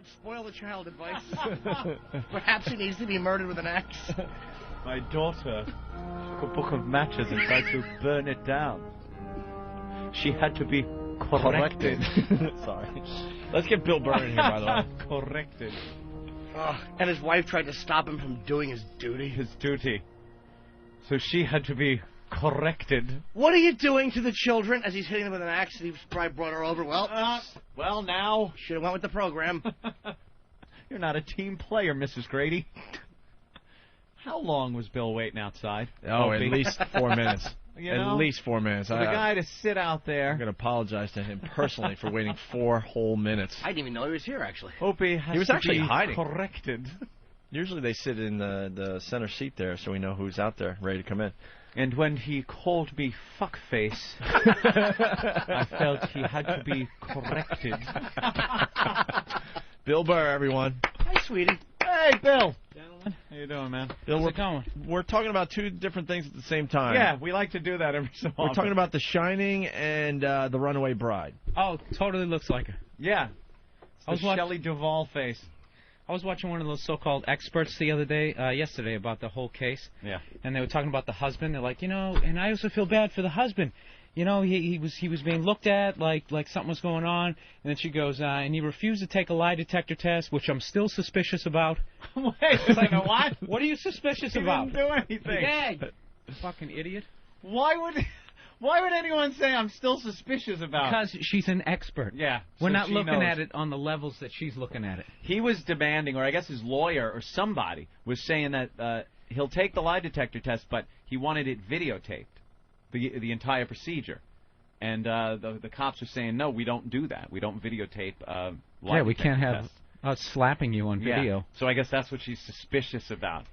not spoil the child advice. Perhaps he needs to be murdered with an axe. My daughter took a book of matches and tried to burn it down. She had to be corrected. Sorry. Let's get Bill Burr in here, by the way. Corrected. And his wife tried to stop him from doing his duty. His duty. So she had to be corrected. What are you doing to the children? As he's hitting them with an axe, and he's probably brought her over. Well, now. Should have went with the program. You're not a team player, Mrs. Grady. How long was Bill waiting outside? Oh, at least 4 minutes. At least 4 minutes. For the guy to sit out there. I'm going to apologize to him personally for waiting 4 whole minutes. I didn't even know he was here, actually. Opie has he was to actually be hiding. Corrected. Usually they sit in the center seat there so we know who's out there ready to come in. And when he called me fuckface, I felt he had to be corrected. Bill Burr, everyone. Hi, sweetie. Hey, Bill. Gentlemen. How you doing, man? Bill, we're talking about 2 different things at the same time. Yeah, we like to do that every so often. We're talking about The Shining and The Runaway Bride. Oh, totally looks like her. Yeah. It's the Shelley Duvall face. I was watching one of those so-called experts the other day, yesterday, about the whole case. Yeah. And they were talking about the husband. They're like, and I also feel bad for the husband. He was being looked at like something was going on. And then she goes, and he refused to take a lie detector test, which I'm still suspicious about. Wait a second, what? What are you suspicious about? He didn't do anything. Yeah, fucking idiot. Why would anyone say I'm still suspicious about? Because she's an expert. Yeah. We're not looking at it on the levels that she's looking at it. He was demanding, or I guess his lawyer or somebody was saying that he'll take the lie detector test, but he wanted it videotaped, the entire procedure. And the cops are saying, no, we don't do that. We don't videotape lie detector Yeah, we can't have tests. us slapping you on video. Yeah. So I guess that's what she's suspicious about.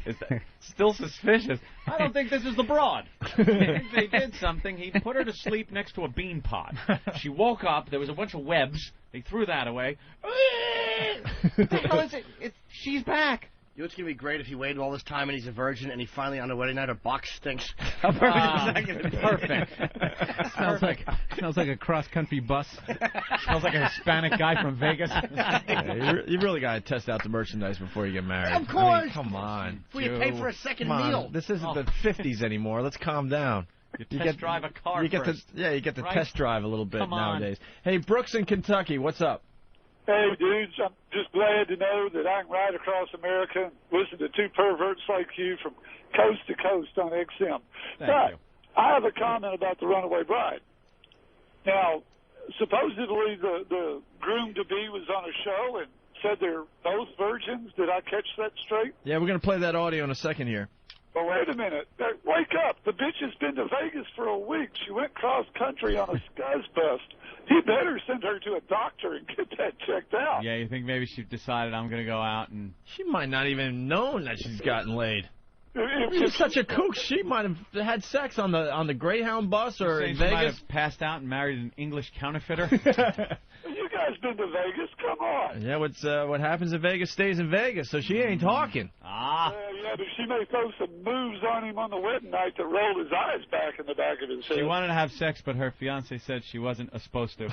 Is that still suspicious? I don't think this is the broad. I think they did something. He put her to sleep next to a bean pod. She woke up. There was a bunch of webs. They threw that away. What the hell is it? She's back. You know what's going to be great if he waited all this time and he's a virgin and he finally on the wedding night her box stinks. How perfect is that going to be? Perfect. Smells like a cross-country bus. Smells like a Hispanic guy from Vegas. Yeah, you really got to test out the merchandise before you get married. Of course. I mean, come on. Before you pay for a second come meal. On. This isn't the 50s anymore. Let's calm down. You test drive a car you get first. you get to right? test drive a little bit Come on. nowadays. Hey, Brooks in Kentucky, what's up? Hey, dudes, I'm just glad to know that I can ride across America and listen to 2 perverts like you from coast to coast on XM. Thank you. I have a comment about the Runaway Bride. Now, supposedly the groom-to-be was on a show and said they're both virgins. Did I catch that straight? Yeah, we're going to play that audio in a second here. Well, wait a minute. Wake up. The bitch has been to Vegas for a week. She went cross-country on a scuzz bust. He better send her to a doctor and get that checked out. Yeah, you think maybe she decided I'm going to go out and... She might not even known that she's gotten laid. If She's such a kook. She might have had sex on the Greyhound bus or in she might Vegas. have passed out and married an English counterfeiter. You guys been to Vegas? Come on. Yeah, what happens in Vegas stays in Vegas, so she ain't talking. Yeah, but she may throw some moves on him on the wedding night that rolled his eyes back in the back of his head. She wanted to have sex, but her fiance said she wasn't supposed to. Now,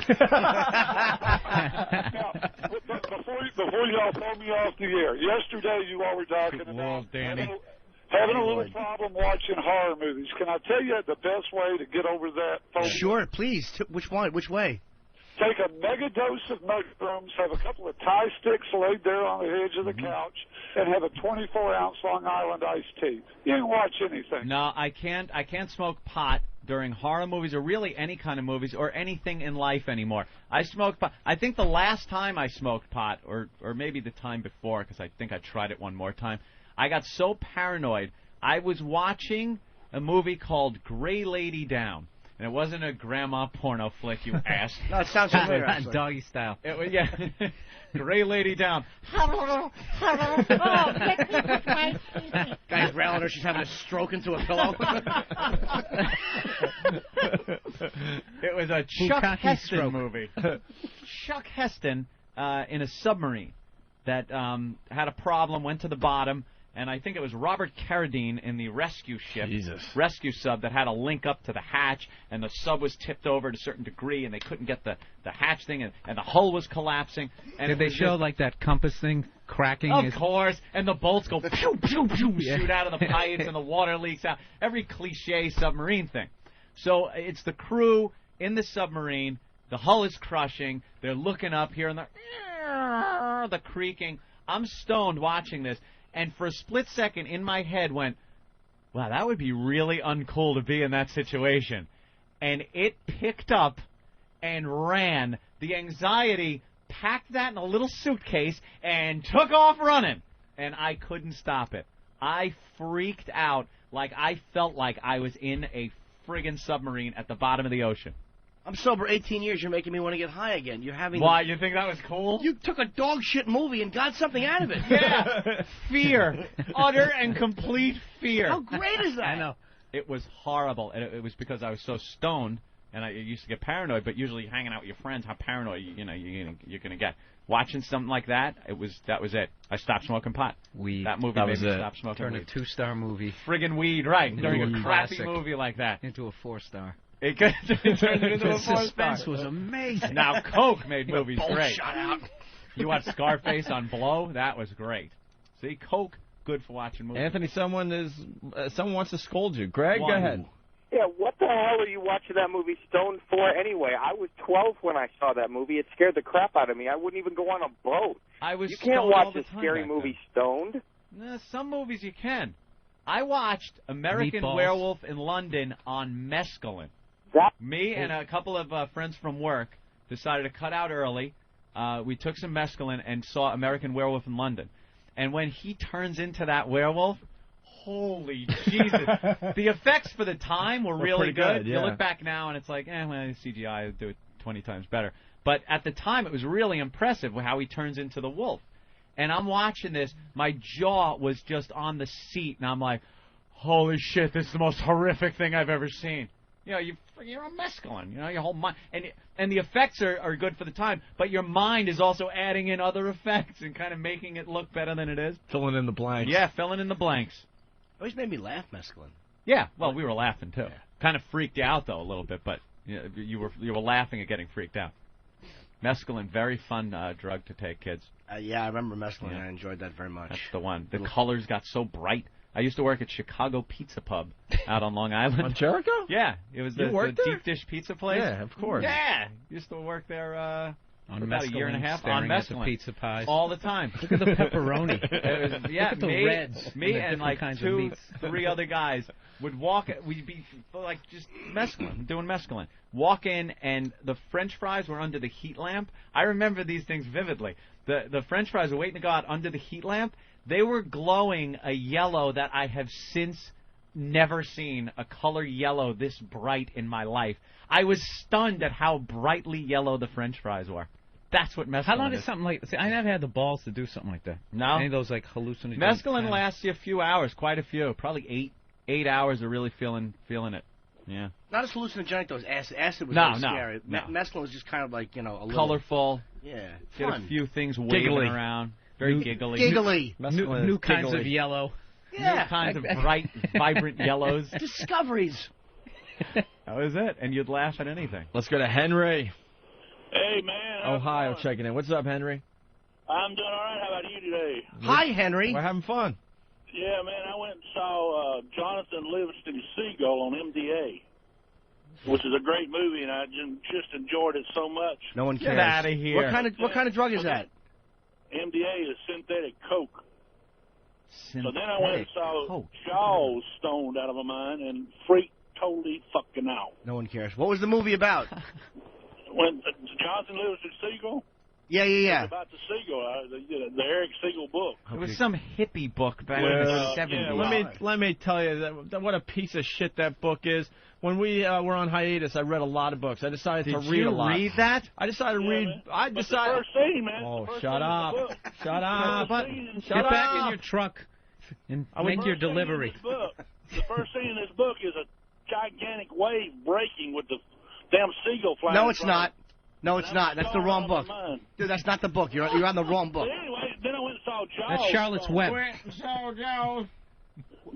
before y'all throw me off the air, yesterday you all were talking about having a little problem watching horror movies. Can I tell you the best way to get over that phobia? Sure, please. Which one? Which way? Take a mega dose of mushrooms, have a couple of Thai sticks laid there on the edge of the couch, and have a 24-ounce Long Island iced tea. You didn't watch anything. No, I can't smoke pot during horror movies or really any kind of movies or anything in life anymore. I smoke pot. I think the last time I smoked pot, or maybe the time before, because I think I tried it one more time, I got so paranoid. I was watching a movie called Gray Lady Down. And it wasn't a grandma porno flick, you ass. No, it sounds familiar, actually. Doggy style. It was, yeah. Gray Lady Down. Guy's growling her. She's having a stroke into a pillow. It was a Chuck Bukkake Heston stroke. movie. Chuck Heston in a submarine that had a problem, went to the bottom, and I think it was Robert Carradine in the rescue ship, Jesus. rescue sub that had a link up to the hatch, and the sub was tipped over to a certain degree, and they couldn't get the hatch thing, and the hull was collapsing. And Did they show like that compass thing cracking? Of course, and the bolts go pew, pew, pew, Yeah. shoot out of the pipes, and the water leaks out. Every cliche submarine thing. So it's the crew in the submarine. The hull is crushing. They're looking up, hearing the creaking. I'm stoned watching this, and for a split second in my head went, wow, that would be really uncool to be in that situation. And it picked up and ran. The anxiety packed that in a little suitcase and took off running. And I couldn't stop it. I freaked out like I felt like I was in a friggin' submarine at the bottom of the ocean. I'm sober 18 years. You're making me want to get high again. You're having. Why? You think that was cool? You took a dog shit movie and got something out of it. Yeah. Fear. Utter and complete fear. How great is that? I know. It was horrible. And it was because I was so stoned, and I used to get paranoid, but usually hanging out with your friends, how paranoid you're going to get. Watching something like that, that was it. I stopped smoking pot. Weed. That movie made me stop smoking Turned weed. a 2-star movie Friggin' weed, right. During a crappy classic. movie like that. into a 4-star. It turned it into a 4-star. Suspense was amazing. Now, Coke made movies Bolt great. shot out. You watched Scarface on Blow? That was great. See, Coke, good for watching movies. Anthony, someone wants to scold you. Greg, go ahead. Yeah, what the hell are you watching that movie stoned for anyway? I was 12 when I saw that movie. It scared the crap out of me. I wouldn't even go on a boat. You can't watch a scary movie stoned. Some movies you can. I watched American Meatballs. Werewolf in London on mescaline. Me and a couple of friends from work decided to cut out early. We took some mescaline and saw American Werewolf in London. And when he turns into that werewolf, holy Jesus. The effects for the time were really good. Yeah. You look back now and it's like, well, CGI would do it 20 times better. But at the time, it was really impressive how he turns into the wolf. And I'm watching this. My jaw was just on the seat, and I'm like, holy shit, this is the most horrific thing I've ever seen. You know, you're on mescaline. You know, your whole mind. And the effects are good for the time, but your mind is also adding in other effects and kind of making it look better than it is. Filling in the blanks. Yeah, filling in the blanks. Always made me laugh, mescaline. Yeah, well, we were laughing, too. Kind of freaked you out, though, a little bit, but you were laughing at getting freaked out. Mescaline, very fun drug to take, kids. Yeah, I remember mescaline. Yeah. I enjoyed that very much. That's the one. The colors got so bright. I used to work at Chicago Pizza Pub out on Long Island. On Jericho? Yeah, it was the there? deep dish pizza place. Yeah, of course. Yeah, used to work there On for about a year and a half on staring at the mescaline. pizza pies. All the time. Look at the pepperoni. Yeah, Look at the reds. me the and like different kinds of 2, meats. 3 other guys would walk. We'd be like just mescaline, doing mescaline. Walk in, and the French fries were under the heat lamp. I remember these things vividly. The French fries were waiting to go out under the heat lamp. They were glowing a yellow that I have since never seen a color yellow this bright in my life. I was stunned at how brightly yellow the French fries were. That's what mescaline is. How long is something like? See, I never had the balls to do something like that. No. Any of those like hallucinogens. Mescaline lasts you a few hours, quite a few, probably 8 hours of really feeling it. Yeah. Not as hallucinogenic though as acid. Acid was No, really no, scary. no. Mescaline was just kind of like, a little Colorful. Yeah. Get Fun. a few things waving Giggly. around. Very giggly. Giggly. New kinds of yellow. Yeah. New kinds of bright, vibrant yellows. Discoveries. That was it. And you'd laugh at anything. Let's go to Henry, Hey, man. Ohio, checking in. What's up, Henry? I'm doing all right. How about you today? Hi, Henry. We're having fun. Yeah, man, I went and saw Jonathan Livingston Seagull on MDA, which is a great movie, and I just enjoyed it so much. No one cares. Get out of here. What kind of drug is that? MDA is synthetic coke. So then I went and saw Coke. Jaws stoned out of a mind and freaked totally fucking out. No one cares. What was the movie about? When Jonathan Livingston Seagull? Yeah. About the seagull, the Eric Seagull book. It was some hippie book back in the 70s. Let me tell you that what a piece of shit that book is. When we were on hiatus, I read a lot of books. I decided to read a lot. Did you read that? I decided to read. Man. I But decided. the first scene, man. Oh, the first shut scene up! in the book. Shut up! The first scene in Shut Get back up. in your truck and I would- make your delivery. The first scene in this book is a gigantic wave breaking with the damn seagull flying. No, it's across. not. No, it's not. That's the wrong book. Dude, that's not the book. You're on the wrong book. But anyway, then I went and saw about Jaws. That's Charlotte's Web.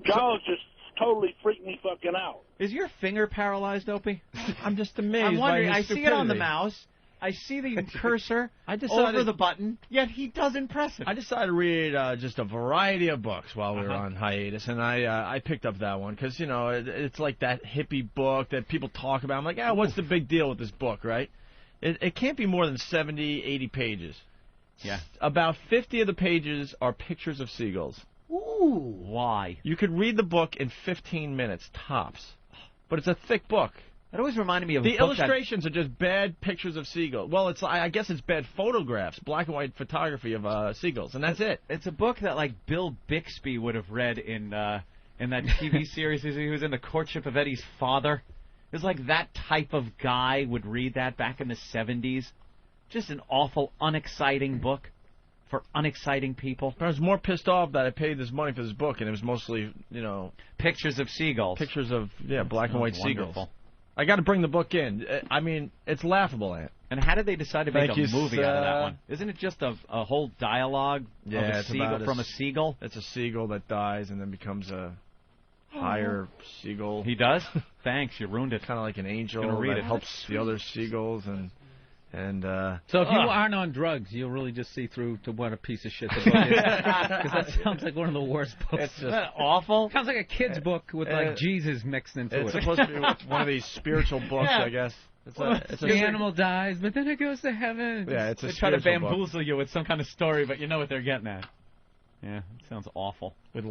Jaws just totally freaked me fucking out. Is your finger paralyzed, Opie? I'm just amazed. I'm wondering. By I his see it on the stupidity. mouse. I see the cursor I decided- over the button, yet he doesn't press it. I decided to read just a variety of books while we were on hiatus, and I picked up that one because, you know, it's like that hippie book that people talk about. I'm like, what's the big deal with this book, right? It can't be more than 70, 80 pages. Yeah. About 50 of the pages are pictures of seagulls. Ooh. Why? You could read the book in 15 minutes, tops. But it's a thick book. It always reminded me of The a book illustrations are just bad pictures of seagulls. Well, I guess it's bad photographs, black and white photography of seagulls, and that's it. It's a book that, like, Bill Bixby would have read in that TV series. He was in The Courtship of Eddie's Father. It was like that type of guy would read that back in the 70s. Just an awful, unexciting book for unexciting people. I was more pissed off that I paid this money for this book, and it was mostly, you know... Pictures of seagulls. Pictures of, black and white wonderful. seagulls. I got to bring the book in. I mean, it's laughable, Ant. And how did they decide to make Thank a you, movie out of that sir. one? Isn't it just a whole dialogue of a it's seagull, about from a seagull? It's a seagull that dies and then becomes a higher seagull. He does? Thanks, you ruined it. Kind of like an angel Gonna read that it. helps the other seagulls and So if you aren't on drugs, you'll really just see through to what a piece of shit the book is. Because that sounds like one of the worst books. It's just Isn't that awful? Sounds like a kid's book with like Jesus mixed into it's it. supposed to be one of these spiritual books, Yeah. I guess. It's The animal dies, but then it goes to heaven. Yeah, it's a They try to spiritual book bamboozle you with some kind of story, but you know what they're getting at. Yeah, it sounds awful. with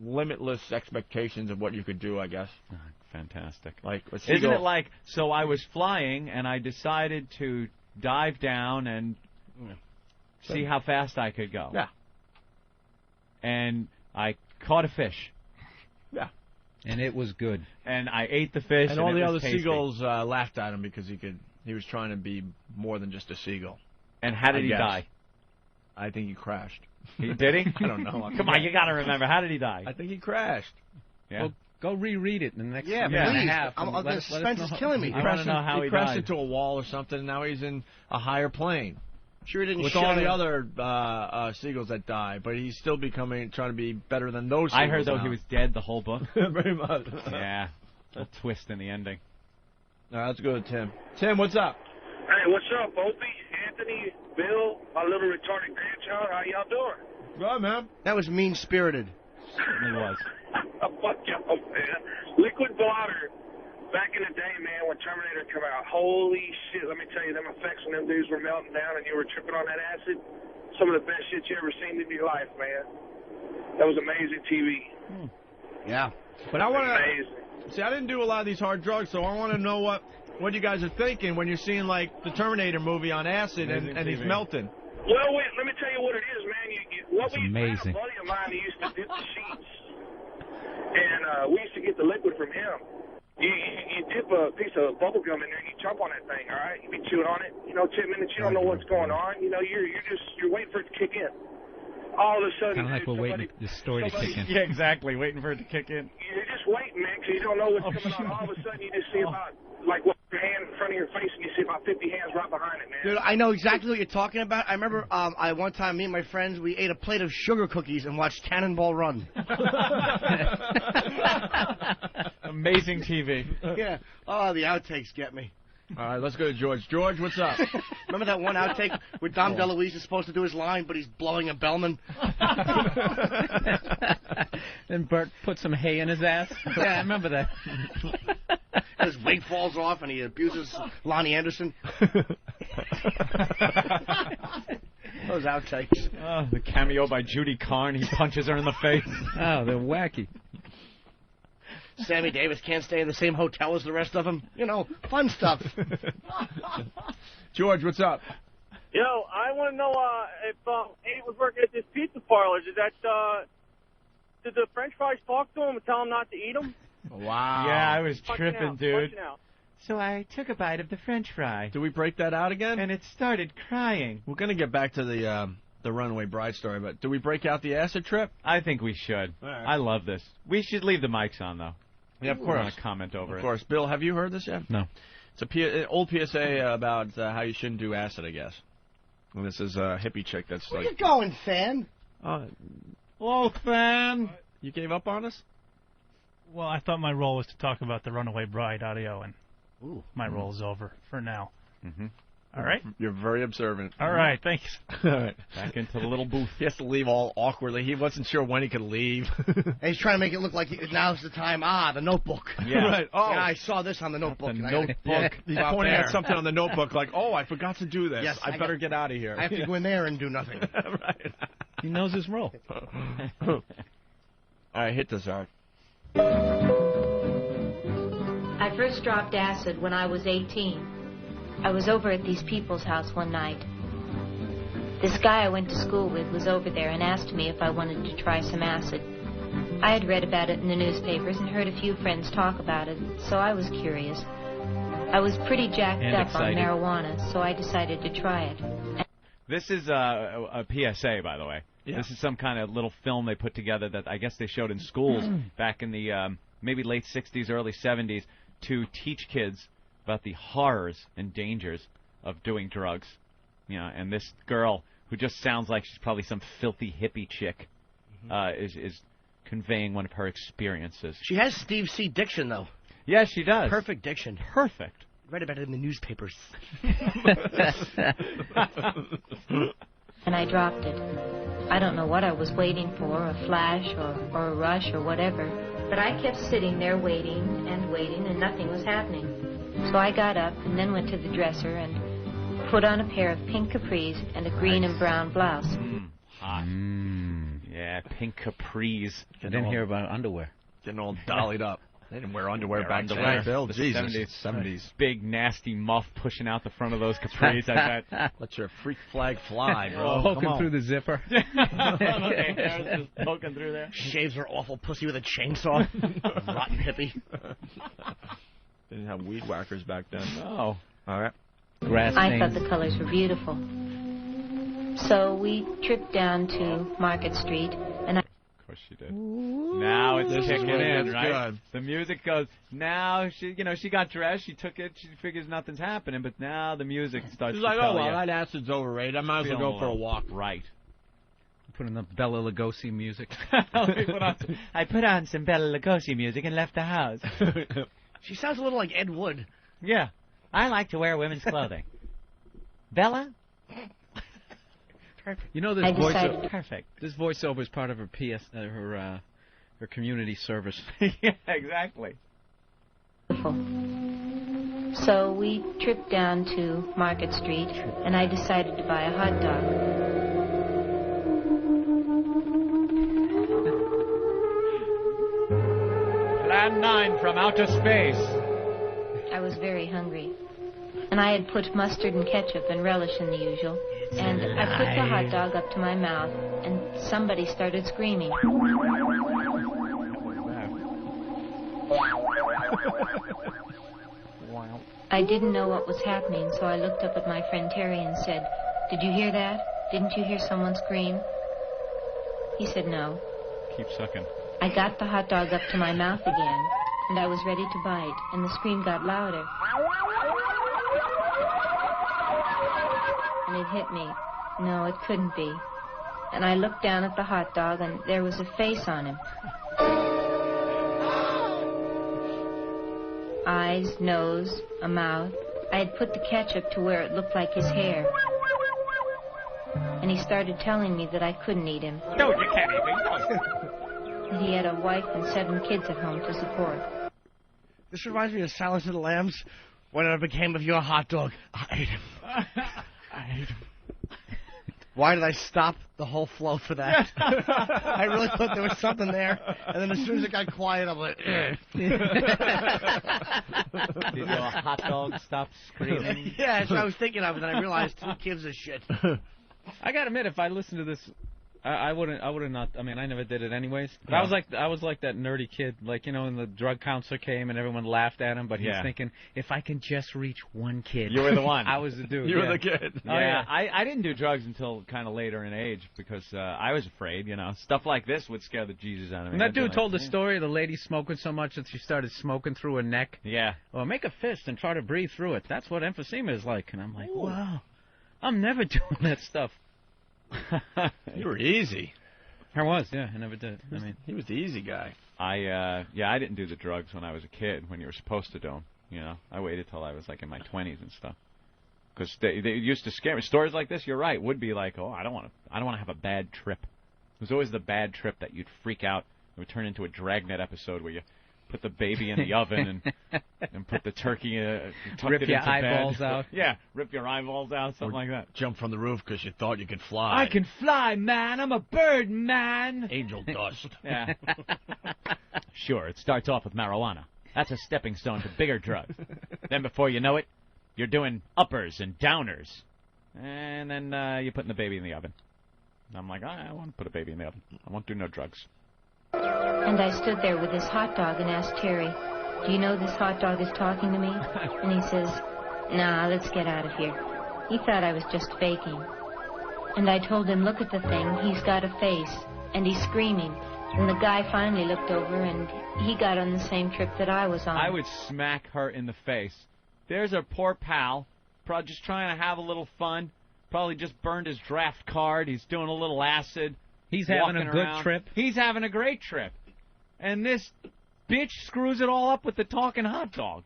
limitless expectations of what you could do, I guess. Oh, fantastic. Like a Isn't seagull. it like, so I was flying and I decided to dive down and see how fast I could go. Yeah. And I caught a fish. Yeah. And it was good. And I ate the fish. And all the it was other tasty. seagulls laughed at him because he was trying to be more than just a seagull. And how did I he guess. die? I think he crashed. Did he? I don't know. Come on, you got to remember. How did he die? I think he crashed. Yeah. Well, go reread it in the next Yeah, year and a please. half. The suspense is killing me. I want to know how he crashed died. into a wall or something, and now he's in a higher plane. Sure, he didn't With shut all the it. other seagulls that die, but he's still trying to be better than those I seagulls heard, though, now. he was dead the whole book. Very much. Yeah. A twist in the ending. All right, let's go to Tim. Tim, what's up? Hey, what's up, Opie, Anthony, Bill, my little retarded grandchild? How y'all doing? Good, man. That was mean-spirited. Certainly was. Fuck y'all, man. Liquid bladder. Back in the day, man, when Terminator came out, holy shit, let me tell you, them effects when them dudes were melting down and you were tripping on that acid, some of the best shit you ever seen in your life, man. That was amazing TV. Yeah. But I want Amazing. to see. I didn't do a lot of these hard drugs, so I want to know what you guys are thinking when you're seeing like the Terminator movie on acid and he's TV. melting. Well, wait, let me tell you what it is, man. What we amazing. A buddy of mine, he used to dip the sheets, and we used to get the liquid from him. You dip a piece of bubble gum in there, and you chomp on that thing, all right? You be chewing on it, 10 minutes, you don't know what's going on. You're waiting for it to kick in. All of a sudden, Kind of like we're waiting for the story to kick in. Yeah, exactly. Waiting for it to kick in. You're just waiting, man, because you don't know what's coming on. All of a sudden, you just see about, like, your hand in front of your face, and you see about 50 hands right behind it, man. Dude, I know exactly what you're talking about. I remember one time, me and my friends, we ate a plate of sugar cookies and watched Cannonball Run. Amazing TV. Yeah. Oh, the outtakes get me. All right, let's go to George. George, what's up? Remember that one outtake where Dom DeLuise is supposed to do his line, but he's blowing a bellman? Then Bert put some hay in his ass. Yeah, I remember that. His wig falls off and he abuses Lonnie Anderson. Those outtakes. Oh, the cameo by Judy Carn. He punches her in the face. Oh, they're wacky. Sammy Davis can't stay in the same hotel as the rest of them. Fun stuff. George, what's up? Yo, I want to know if Abe was working at this pizza parlor. Did the French fries talk to him and tell him not to eat them? Wow. Yeah, I was tripping, dude. Punching out. So I took a bite of the French fry, Do we break that out again? and it started crying. We're gonna get back to the Runaway Bride story, but do we break out the acid trip? I think we should. All right. I love this. We should leave the mics on, though. Yeah, of I course. want to comment over Of course. Bill, have you heard this yet? No. It's an old PSA about how you shouldn't do acid, I guess. And this is a hippie chick that's Where like... you going, fan? Hello, fan. You gave up on us? Well, I thought my role was to talk about the Runaway Bride audio, and my role is over for now. Mm-hmm. All right? You're very observant. All right, thanks. All right. Back into the little booth. He has to leave all awkwardly. He wasn't sure when he could leave. And he's trying to make it look like now's the time. The Notebook. Yeah. Right. Oh, Yeah, I saw this on the Notebook. The and Notebook. he's pointing at something on the notebook like, oh, I forgot to do this. Yes, I better get out of here. I have to go in there and do nothing. Right. He knows his role. All right, hit this out. I first dropped acid when I was 18. I was over at these people's house one night. This guy I went to school with was over there and asked me if I wanted to try some acid. I had read about it in the newspapers and heard a few friends talk about it, so I was curious. I was pretty jacked And up excited. on marijuana, so I decided to try it. This is a PSA, by the way. Yeah. This is some kind of little film they put together that I guess they showed in schools back in the maybe late 60s, early 70s to teach kids about the horrors and dangers of doing drugs. And this girl, who just sounds like she's probably some filthy hippie chick, is conveying one of her experiences. She has Steve C. diction, though. Yes, she does. Perfect diction. Perfect. Read about it in the newspapers. And I dropped it. I don't know what I was waiting for, a flash or a rush or whatever, but I kept sitting there waiting, and nothing was happening. So I got up and then went to the dresser and put on a pair of pink capris and a green and brown blouse. Hot. Yeah, pink capris. I didn't hear about underwear. Getting all dollied up. They didn't wear underwear back then. Underwear. Bill, The Jesus. 70s. Big, nasty muff pushing out the front of those capris, I bet. Let your freak flag fly, bro. Poking through the zipper. Okay, hair's just poking through there. Shaves her awful pussy with a chainsaw. Rotten hippie. Didn't have weed whackers back then. Oh. All right. Grass I stains. thought the colors were beautiful. So we tripped down to Market Street, and I... Of course she did. Now it's kicking in, right? Good. The music goes. Now she got dressed. She took it. She figures nothing's happening, but now the music starts. She's to like, tell oh well, you. that acid's overrated. I might as well go for a walk. Right. Put in the Bela Lugosi music. I put on some Bela Lugosi music and left the house. She sounds a little like Ed Wood. Yeah. I like to wear women's clothing. Bella? You know, this I decided- voiceover. Perfect. This voiceover is part of her her community service. Yeah, exactly. So we tripped down to Market Street, and I decided to buy a hot dog. Plan 9 from outer space. I was very hungry, and I had put mustard and ketchup and relish in the usual. And I put the hot dog up to my mouth, and somebody started screaming. I didn't know what was happening, so I looked up at my friend Terry and said, "Did you hear that? Didn't you hear someone scream?" He said no. Keep sucking. I got the hot dog up to my mouth again, and I was ready to bite, and the scream got louder. And it hit me. No, it couldn't be. And I looked down at the hot dog, and there was a face on him. Eyes, nose, a mouth. I had put the ketchup to where it looked like his hair. And he started telling me that I couldn't eat him. No, you can't eat me. That he had a wife and 7 kids at home to support. This reminds me of Silence of the Lambs. Whatever became of your hot dog? I ate him. I ate him. Why did I stop the whole flow for that? I really thought there was something there, and then as soon as it got quiet, I'm like, Did your hot dog stop screaming? yeah, that's what I was thinking of, and then I realized who gives a shit. I gotta admit, if I listened to this, I would have not. I mean, I never did it anyways. But Yeah. I was like that nerdy kid, like, you know, when the drug counselor came and everyone laughed at him, but he's thinking, if I can just reach one kid. You were the one. I was the dude. You were the kid. Yeah, Oh, yeah. I didn't do drugs until kind of later in age because I was afraid, Stuff like this would scare the Jesus out of me. And that I'd be dude like, told the story of the lady smoking so much that she started smoking through her neck. Yeah. Well, make a fist and try to breathe through it. That's what emphysema is like. And I'm like, wow. I'm never doing that stuff. You were easy. I was, yeah. I never did. I mean, he was the easy guy. I didn't do the drugs when I was a kid. When you were supposed to do them, you know. I waited till I was like in my 20s and stuff. Because they used to scare me. Stories like this, you're right, would be like, oh, I don't want to have a bad trip. It was always the bad trip that you'd freak out. It would turn into a Dragnet episode where you put the baby in the oven and put the turkey, rip your eyeballs out. Yeah, rip your eyeballs out, something like that. Jump from the roof because you thought you could fly. I can fly, man. I'm a bird, man. Angel dust. Yeah. Sure, it starts off with marijuana. That's a stepping stone to bigger drugs. Then before you know it, you're doing uppers and downers. And then you're putting the baby in the oven. And I'm like, I want to put a baby in the oven. I won't do no drugs. And I stood there with this hot dog and asked Terry, do you know this hot dog is talking to me? And he says, nah, let's get out of here. He thought I was just faking. And I told him, look at the thing. He's got a face. And he's screaming. And the guy finally looked over, and he got on the same trip that I was on. I would smack her in the face. There's our poor pal, probably just trying to have a little fun. Probably just burned his draft card. He's doing a little acid. He's having a good trip. He's having a great trip. And this bitch screws it all up with the talking hot dog.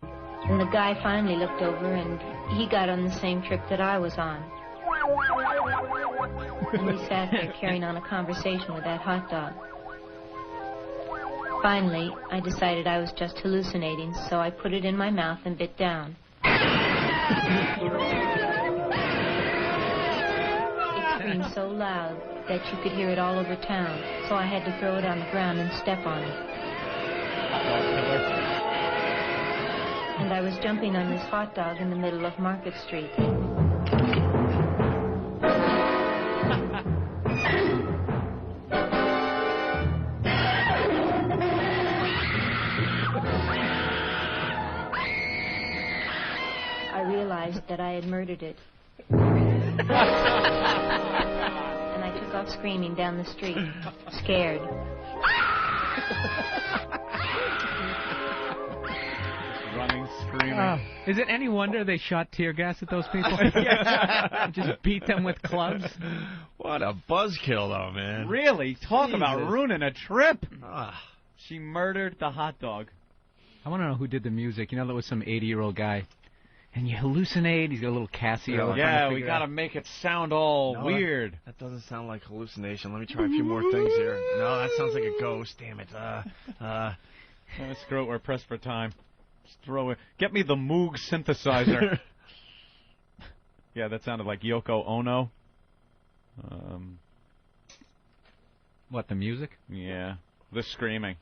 And the guy finally looked over, and he got on the same trip that I was on. And we sat there carrying on a conversation with that hot dog. Finally, I decided I was just hallucinating, so I put it in my mouth and bit down. It screamed so loud that you could hear it all over town, so I had to throw it on the ground and step on it. And I was jumping on this hot dog in the middle of Market Street. I realized that I had murdered it. And I took off screaming down the street, scared. Running, screaming. Is it any wonder they shot tear gas at those people? Just beat them with clubs? What a buzzkill, though, man. Really? Talk about ruining a trip. Ah. She murdered the hot dog. I want to know who did the music. You know, there was some 80-year-old guy. And you hallucinate. He's got a little Casio. Yeah, we got to make it sound all weird. That doesn't sound like hallucination. Let me try a few more things here. No, that sounds like a ghost. Damn it. Screw it. We're pressed for time. Just throw it. Get me the Moog synthesizer. Yeah, that sounded like Yoko Ono. What, the music? Yeah, the screaming.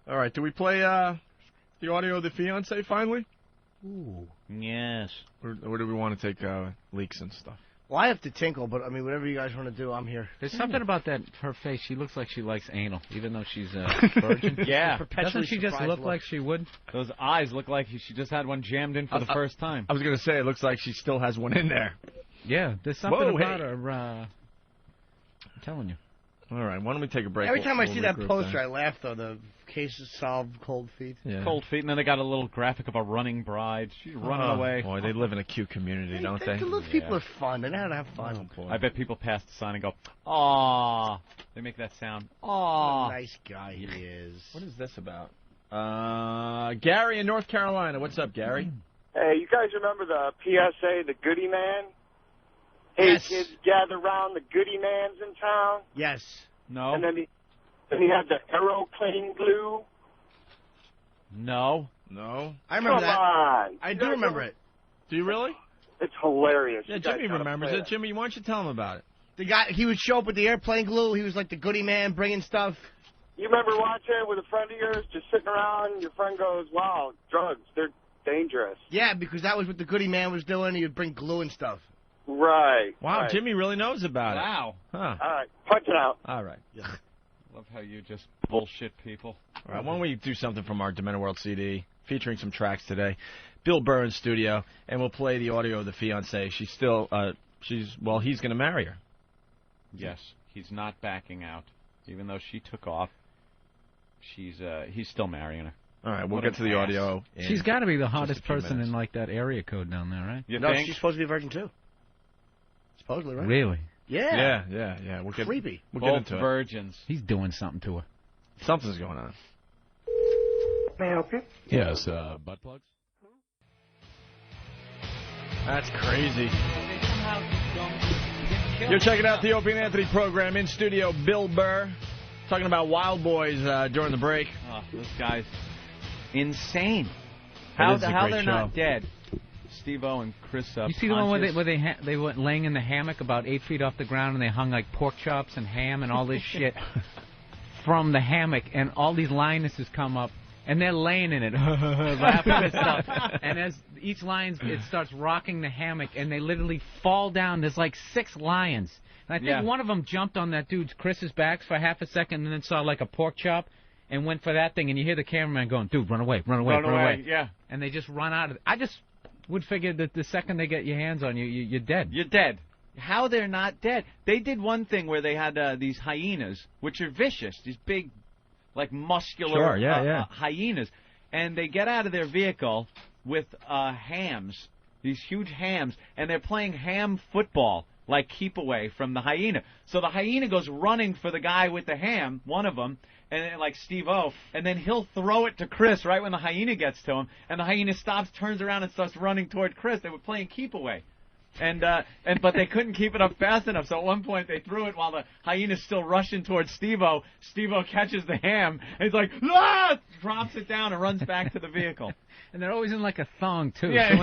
All right, do we play the audio of the fiance finally? Ooh. Yes. Or do we want to take leaks and stuff? Well, I have to tinkle, but I mean, whatever you guys want to do, I'm here. There's something about that, her face. She looks like she likes anal, even though she's a virgin. Yeah. Doesn't she just look like she would? Those eyes look like she just had one jammed in for the first time. I was going to say, it looks like she still has one in there. Yeah, there's something about her. I'm telling you. All right, why don't we take a break? Every time I see that poster, I laugh, though. The case is solved, cold feet. Yeah. Cold feet, and then they got a little graphic of a running bride. She's running away. Boy, they live in a cute community, don't they? Those people are fun. They know how to have fun. Oh, boy. I bet people pass the sign and go, "Aw." They make that sound. Aw. What a nice guy he is. What is this about? Gary in North Carolina. What's up, Gary? Hey, you guys remember the PSA, the Goody Man? Hey, Yes. kids, gather around the Goody Man's in town. Yes. No. And then he had the aeroplane glue. No. No. I remember Come that. on. I do remember it. Do you really? It's hilarious. Yeah, You guys Jimmy gotta remembers play it. Jimmy, why don't you tell him about it? The guy, he would show up with the airplane glue. He was like the goody man, bringing stuff. You remember watching it with a friend of yours, just sitting around, your friend goes, wow, drugs, they're dangerous. Yeah, because that was what the goody man was doing. He would bring glue and stuff. Right. Wow, right. Jimmy really knows about it. Wow. Huh. All right, punch it out. All right. Love how you just bullshit people. All right, why don't we do something from our Demented World CD, featuring some tracks today. Bill Burr in studio, and we'll play the audio of the fiancée. She's still, he's going to marry her. Yes, he's not backing out. Even though she took off, he's still marrying her. All right, we'll What get an to the ass. audio. She's got to be the hottest few person minutes. in like that area code down there, right? You No, think? she's supposed to be a virgin too. Supposedly, right? Really? Yeah. Yeah. We'll get Creepy. We'll Both get into virgins. He's doing something to her. it. Something's going on. May I help you? Yes, butt plugs. That's crazy. You're checking out the Opie and Anthony program. In studio, Bill Burr, talking about Wild Boys during the break. Oh, this guy's insane. That is a How great they're show. not dead? Steve-O and Chris You see the one Pontius. where they went laying in the hammock about 8 feet off the ground and they hung like pork chops and ham and all this shit from the hammock, and all these lionesses come up and they're laying in it laughing and stuff. And as each lion, it starts rocking the hammock and they literally fall down. There's like 6 lions. And I think one of them jumped on that dude's Chris's back for half a second and then saw like a pork chop and went for that thing. And you hear the cameraman going, "Dude, run away, run away, run away." Yeah. And they just run out of it. I just would figure that the second they get your hands on you, you're dead. You're dead. How they're not dead? They did one thing where they had these hyenas, which are vicious, these big, like muscular hyenas, and they get out of their vehicle with hams, these huge hams, and they're playing ham football, like keep away from the hyena. So the hyena goes running for the guy with the ham, one of them, and then, like Steve-O, and then he'll throw it to Chris right when the hyena gets to him, and the hyena stops, turns around, and starts running toward Chris. They were playing keep away. But they couldn't keep it up fast enough, so at one point they threw it while the hyena's still rushing towards Steve-O. Steve-O catches the ham, and he's like, "Ah!" drops it down and runs back to the vehicle. And they're always in like a thong too. Yeah, So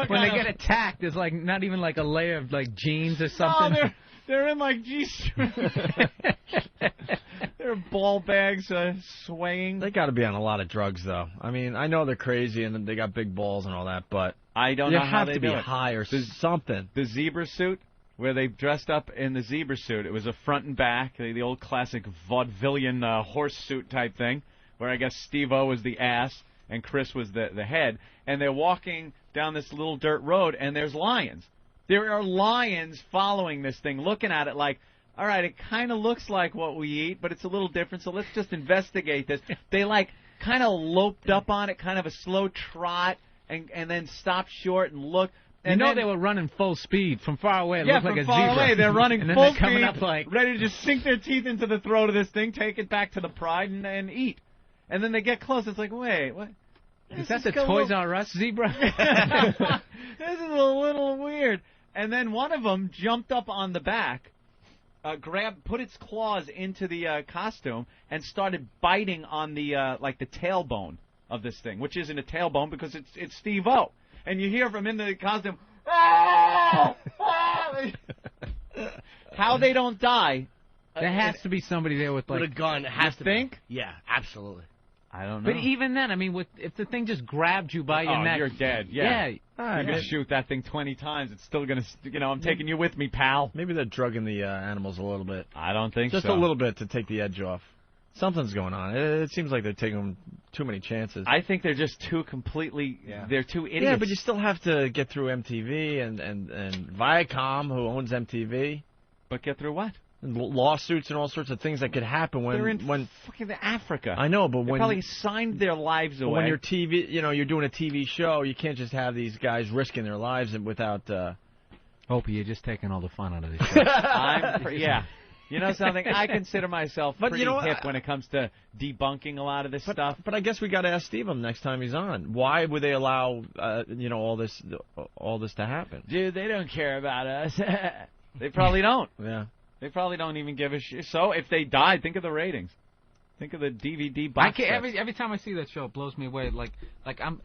when they get attacked, there's like not even like a layer of like jeans or something. Oh, they're in like G-strings. They're ball bags swaying. They got to be on a lot of drugs, though. I mean, I know they're crazy and they got big balls and all that, but I don't know how you they have to do be it. high or something. The zebra suit, where they dressed up in the zebra suit. It was a front and back, the old classic vaudevillian horse suit type thing, where I guess Steve-O was the ass and Chris was the head. And they're walking down this little dirt road, and there's lions. There are lions following this thing, looking at it like, all right, it kind of looks like what we eat, but it's a little different, so let's just investigate this. They, like, kind of loped up on it, kind of a slow trot, and then stopped short and looked. And they were running full speed from far away. It looked like from a far zebra. away, they're running and then full they're coming speed, up like ready to just sink their teeth into the throat of this thing, take it back to the pride, and eat. And then they get close. It's like, wait, what? Is that the Toys R Us zebra? This is a little weird. And then one of them jumped up on the back, put its claws into the costume, and started biting on the like the tailbone of this thing, which isn't a tailbone because it's Steve-O. And you hear from in the costume, "Ah! Ah!" How they don't die? There has to be somebody there with like a gun. It has to think? Be. Yeah, absolutely. I don't know. But even then, I mean, if the thing just grabbed you by your neck, you're dead. Yeah. Yeah. You can shoot that thing 20 times. It's still going to, I'm taking you with me, pal. Maybe they're drugging the animals a little bit. I don't think Just so. a little bit to take the edge off. Something's going on. It seems like they're taking too many chances. I think they're just too completely, they're too idiots. Yeah, but you still have to get through MTV and Viacom, who owns MTV. But get through what? And lawsuits and all sorts of things that could happen when they're in fucking Africa. I know, but they when probably signed their lives away. When you're TV, you're doing a TV show, you can't just have these guys risking their lives without. Opie, you're just taking all the fun out of this show. Yeah. You know something? I consider myself pretty hip when it comes to debunking a lot of this stuff. But I guess we got to ask Steve next time he's on. Why would they allow all this to happen? Dude, they don't care about us. They probably don't. Yeah. They probably don't even give a shit. So if they died, think of the ratings. Think of the DVD box sets. Every time I see that show, it blows me away. Like I'm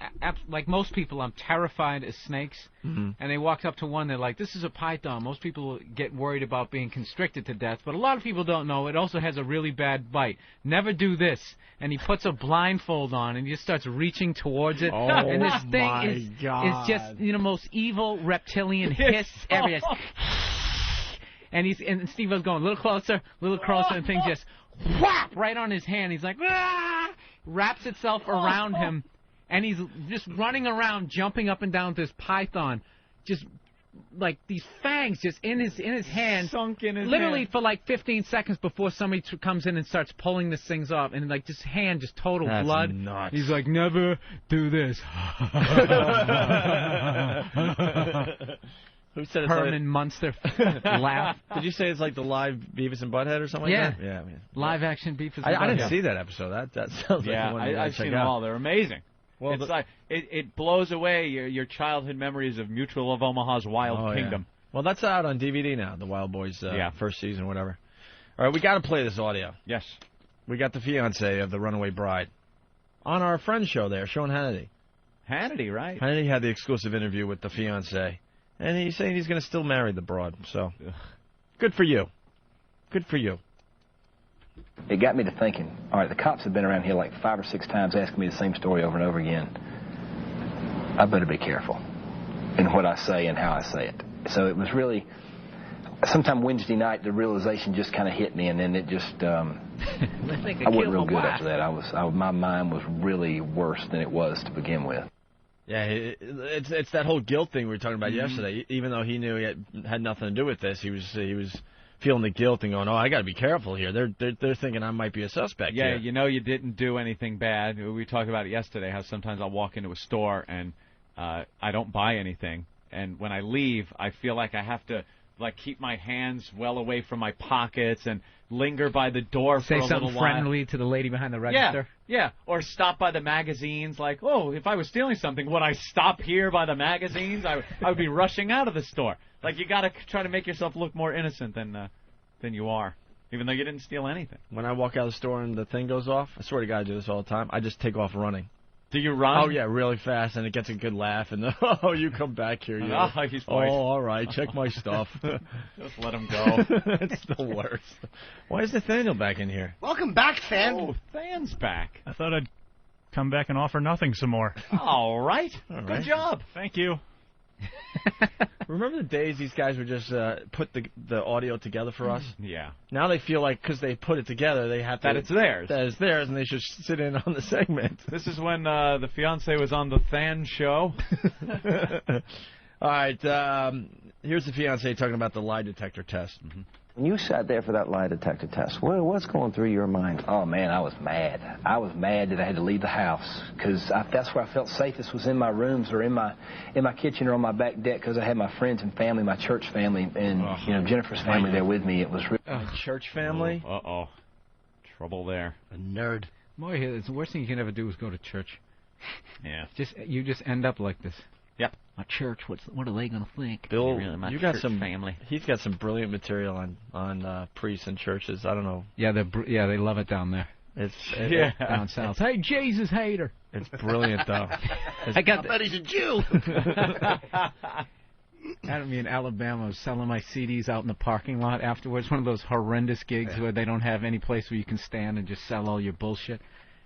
like most people, I'm terrified of snakes. Mm-hmm. And they walk up to one, they're like, "This is a python." Most people get worried about being constricted to death, but a lot of people don't know it also has a really bad bite. Never do this. And he puts a blindfold on and he just starts reaching towards it. Oh, and this thing my is God. just most evil reptilian hiss ever. And Steve was going a little closer, and the thing just whap right on his hand. He's like, "Ah!" Wraps itself around him, and he's just running around, jumping up and down with this python, just like these fangs just in his hand, sunk in his literally hand. for like 15 seconds before somebody comes in and starts pulling these things off, and like this hand just total That's blood. nuts. He's like, never do this. Who said it's Herman Munster laugh. Did you say it's like the live Beavis and Butthead or something Yeah. like that? Yeah. Man. Live action Beavis and I didn't Butthead. see that episode. That sounds like the one I've check seen them out. all. They're amazing. Well, it's like it blows away your childhood memories of Mutual of Omaha's Wild Kingdom. Yeah. Well, that's out on DVD now, the Wild Boys first season, whatever. All right, we got to play this audio. Yes. We got the fiance of the Runaway Bride on our friend's show there, Sean Hannity. Hannity, right? Hannity had the exclusive interview with the fiance, and he's saying he's going to still marry the broad. So, good for you. Good for you. It got me to thinking, all right, the cops have been around here like 5 or 6 times asking me the same story over and over again. I better be careful in what I say and how I say it. So it was really, sometime Wednesday night, the realization just kind of hit me, and then it just, I wasn't real good after that. My mind was really worse than it was to begin with. Yeah, it's that whole guilt thing we were talking about yesterday. Even though he knew he had nothing to do with this, he was feeling the guilt and going, "Oh, I got to be careful here. They're thinking I might be a suspect." Yeah, here. you know you didn't do anything bad. We talked about it yesterday. How sometimes I'll walk into a store and I don't buy anything, and when I leave, I feel like I have to like keep my hands well away from my pockets and linger by the door for a little while. Say something friendly to the lady behind the register. Yeah, or stop by the magazines. Like, oh, if I was stealing something, would I stop here by the magazines? I would be rushing out of the store. Like, you got to try to make yourself look more innocent than you are, even though you didn't steal anything. When I walk out of the store and the thing goes off, I swear to God, I do this all the time. I just take off running. Do you run? Oh, yeah, really fast, and it gets a good laugh. And oh, you come back here. You. He's oh, all right, check my stuff. Just let him go. It's the worst. Why is Nathaniel back in here? Welcome back, Fan. Oh, Than's back. I thought I'd come back and offer nothing some more. All right. Good job. Thank you. Remember the days these guys would just put the audio together for us? Yeah. Now they feel like because they put it together, they have to... That it's theirs. That it's theirs, and they should sit in on the segment. This is when the fiance was on the Than show. All right, here's the fiance talking about the lie detector test. When you sat there for that lie detector test, what's going through your mind? Oh, man, I was mad. I was mad that I had to leave the house because that's where I felt safest was in my rooms or in my kitchen or on my back deck because I had my friends and family, my church family, and Jennifer's family there with me. It was really... church family? Uh-oh. Trouble there. A nerd. Boy, the worst thing you can ever do is go to church. Yeah. You just end up like this. Yep. My church, what are they going to think? Bill, my got church some family. He's got some brilliant material on priests and churches. I don't know. Yeah, they love it down there. It's down south. Hey, Jesus hater. It's brilliant though. I bet he's a Jew. Adam, me in Alabama, was selling my CDs out in the parking lot afterwards. One of those horrendous gigs where they don't have any place where you can stand and just sell all your bullshit.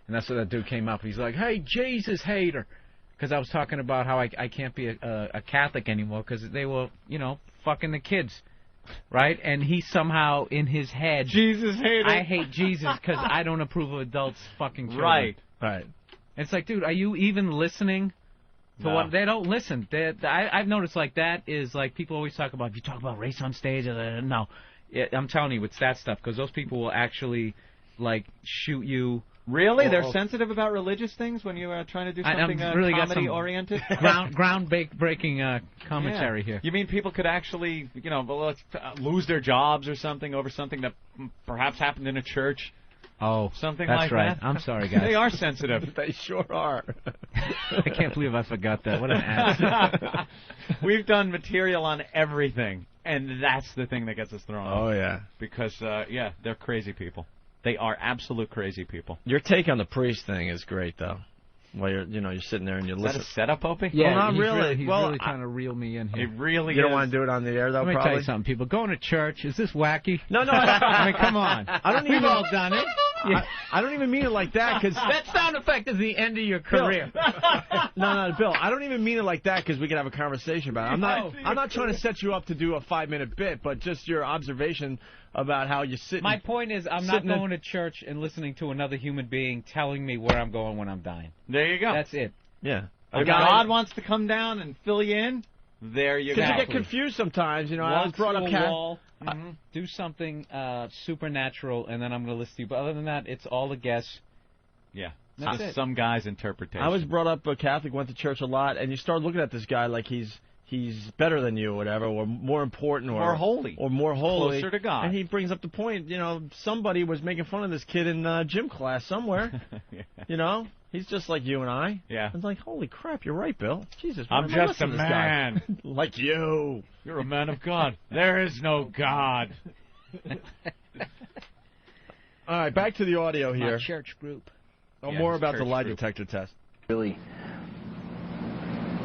And that's where that dude came up. He's like, "Hey, Jesus hater." Because I was talking about how I can't be a Catholic anymore because they were, fucking the kids, right? And he somehow, in his head, Jesus hater. I hate Jesus because I don't approve of adults fucking children. Right. It's like, dude, are you even listening to what? They don't listen. I've noticed like that is like people always talk about, if you talk about race on stage, no. I'm telling you, it's that stuff because those people will actually, like, shoot you. Really? They're sensitive about religious things when you are trying to do something really comedy-oriented? Groundbreaking commentary here. You mean people could actually, lose their jobs or something over something that perhaps happened in a church? Oh, something that's like right. that? I'm sorry, guys. They are sensitive. They sure are. I can't believe I forgot that. What an ass. We've done material on everything, and that's the thing that gets us thrown off. Oh, yeah. Because, they're crazy people. They are absolute crazy people. Your take on the priest thing is great, though. While you're sitting there and you listen. Is that a setup, Opie? Yeah, well, not really. He's really trying to reel me in here. It really You don't want to do it on the air, though, Let me probably? tell you something, people. Going to church, is this wacky? No. I mean, come on. We've all done it. I don't even mean it like that, because... That sound effect is the end of your career. No, Bill, I don't even mean it like that, because we can have a conversation about it. I'm not trying to set you up to do a 5-minute bit, but just your observation about how you sit... My point is, I'm not going to church and listening to another human being telling me where I'm going when I'm dying. There you go. That's it. Yeah. If God wants to come down and fill you in, There you go. Because you get confused sometimes. You know, I was brought up wall, do something supernatural, and then I'm going to list you. But other than that, it's all a guess. Yeah. That's Just it. some guy's interpretation. I was brought up Catholic, went to church a lot, and you start looking at this guy like he's better than you or whatever, or more important, or more holy. Or more holy. Closer to God. And he brings up the point, you know, somebody was making fun of this kid in gym class somewhere. Yeah. You know? He's just like you and I. Yeah. It's like, holy crap, you're right, Bill. Jesus, why I'm am I just a listening to this guy? man. Like you. You're a man of God. There is no God. All right, back to the audio here. My church group. Oh, Yeah, more his about the church lie group. detector test. Really,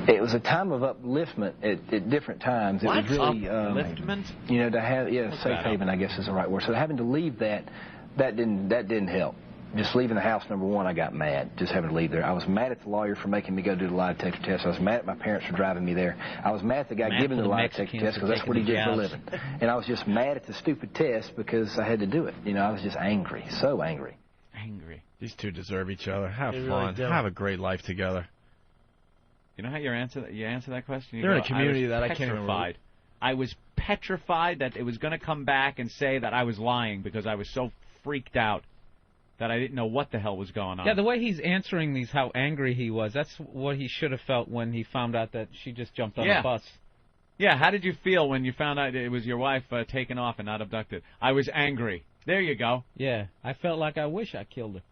it was a time of upliftment at different times. It was really, Upliftment? you know, to have What's safe that? haven, I guess is the right word. So having to leave that didn't help. Just leaving the house, number one, I got mad, just having to leave there. I was mad at the lawyer for making me go do the lie detector test. I was mad at my parents for driving me there. I was mad at the guy giving the lie detector test because that's what he did for a living. And I was just mad at the stupid test because I had to do it. You know, I was just angry, so angry. Angry. These two deserve each other. Have They fun. really do. Have a great life together. You know how you answer that question? You They're in go, a community I was that I can't even petrified. I was petrified that it was going to come back and say that I was lying because I was so freaked out that I didn't know what the hell was going on. Yeah, the way he's answering these, how angry he was, that's what he should have felt when he found out that she just jumped on the bus. Yeah, how did you feel when you found out it was your wife taken off and not abducted? I was angry. There you go. Yeah, I felt like I wish I killed her.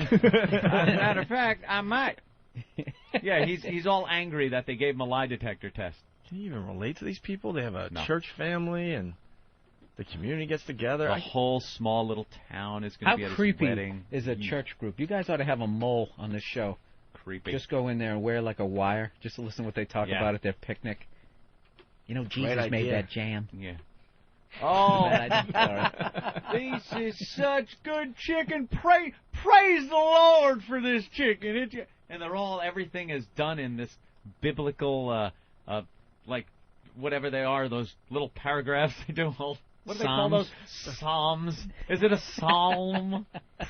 As a matter of fact, I might. Yeah, he's all angry that they gave him a lie detector test. Can you even relate to these people? They have a No. church family, and the community gets together. The whole small little town is going to be at How his creepy wedding. is a church group? You guys ought to have a mole on this show. Creepy. Just go in there and wear like a wire, just to listen to what they talk Yeah. about at their picnic. You know, Jesus Great made idea. that jam. Yeah. Oh, Sorry. this is such good chicken. Praise the Lord for this chicken. And they're all, everything is done in this biblical, like, whatever they are, those little paragraphs they do. What do they call those? Psalms. Is it a psalm?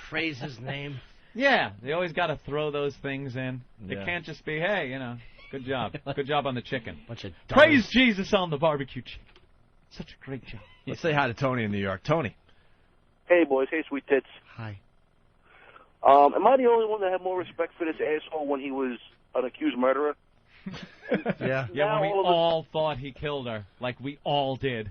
Praise his name. Yeah, they always got to throw those things in. Yeah. It can't just be, hey, you know, good job. Good job on the chicken. Bunch of Praise Jesus on the barbecue chicken. Such a great job. Let's say hi to Tony in New York. Tony. Hey, boys. Hey, sweet tits. Hi. Am I the only one that had more respect for this asshole when he was an accused murderer? Yeah. Yeah, when we all of all thought he killed her, like we all did.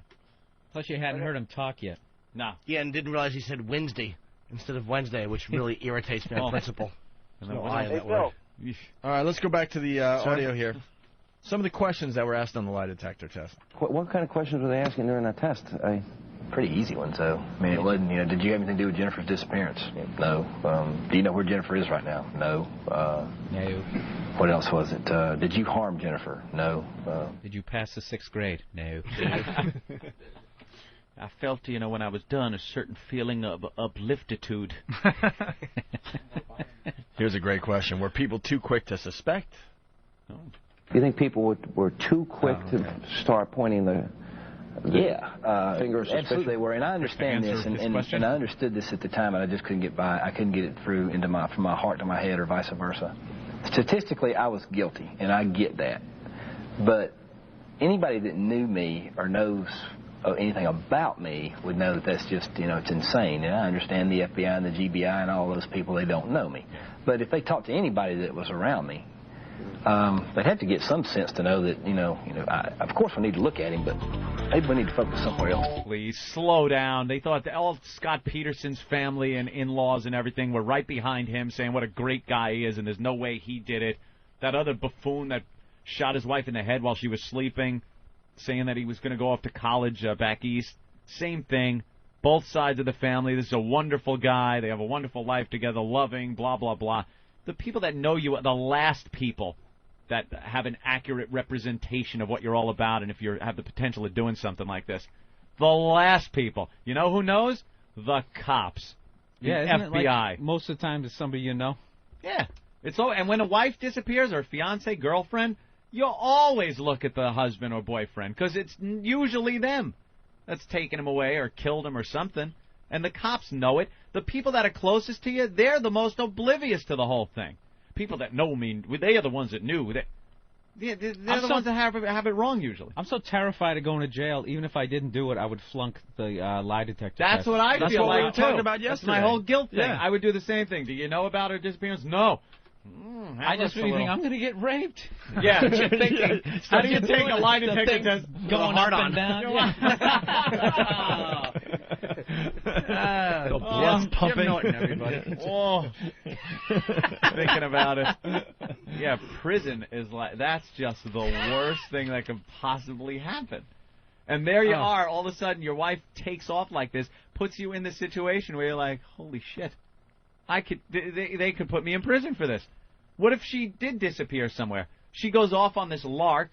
Plus, you hadn't heard him talk yet. No. Yeah, and didn't realize he said Wednesday instead of Wednesday, which really irritates me on principle. There's no I in that word. All right, let's go back to the audio here. Some of the questions that were asked on the lie detector test. What kind of questions were they asking during that test? Pretty easy ones, though. I mean, it wasn't, you know, did you have anything to do with Jennifer's disappearance? No. Do you know where Jennifer is right now? No. No. What else was it? Did you harm Jennifer? No. Did you pass the 6th grade? No. I felt, you know, when I was done, a certain feeling of upliftitude. Here's a great question. Were people too quick to suspect? You think people were too quick to start pointing the finger of suspicion? Absolutely they were, and I understand this, and I understood this at the time, and I just couldn't get by. I couldn't get it through from my heart to my head, or vice versa. Statistically, I was guilty, and I get that. But anybody that knew me or knows anything about me would know that that's just, you know, it's insane. And I understand the FBI and the GBI and all those people, they don't know me. But if they talked to anybody that was around me, they'd have to get some sense to know that, of course we need to look at him, but maybe we need to focus somewhere else. Please, slow down. They thought that all Scott Peterson's family and in-laws and everything were right behind him saying what a great guy he is and there's no way he did it. That other buffoon that shot his wife in the head while she was sleeping, saying that he was going to go off to college back east. Same thing. Both sides of the family. This is a wonderful guy. They have a wonderful life together, loving, blah, blah, blah. The people that know you are the last people that have an accurate representation of what you're all about and if you have the potential of doing something like this. The last people. You know who knows? The cops. The isn't it FBI. like most of the time it's somebody you know? Yeah. And when a wife disappears or a fiance, girlfriend, you always look at the husband or boyfriend because it's usually them that's taken him away or killed him or something. And the cops know it. The people that are closest to you, they're the most oblivious to the whole thing. People that know me, they are the ones that knew. Yeah, they're the ones that have it wrong usually. I'm so terrified of going to jail. Even if I didn't do it, I would flunk the lie detector That's test. what I feel like, we were talking about That's yesterday. my whole guilt thing. Yeah. I would do the same thing. Do you know about her disappearance? No. I just really think I'm going to get raped. Yeah. How do you take a lie detector test going hard up on? and down? The blood's pumping. Norton, everybody. Thinking about it. Yeah, prison is that's just the worst thing that could possibly happen. And there you are, all of a sudden your wife takes off like this, puts you in the situation where you're like, holy shit, they could put me in prison for this. What if she did disappear somewhere? She goes off on this lark,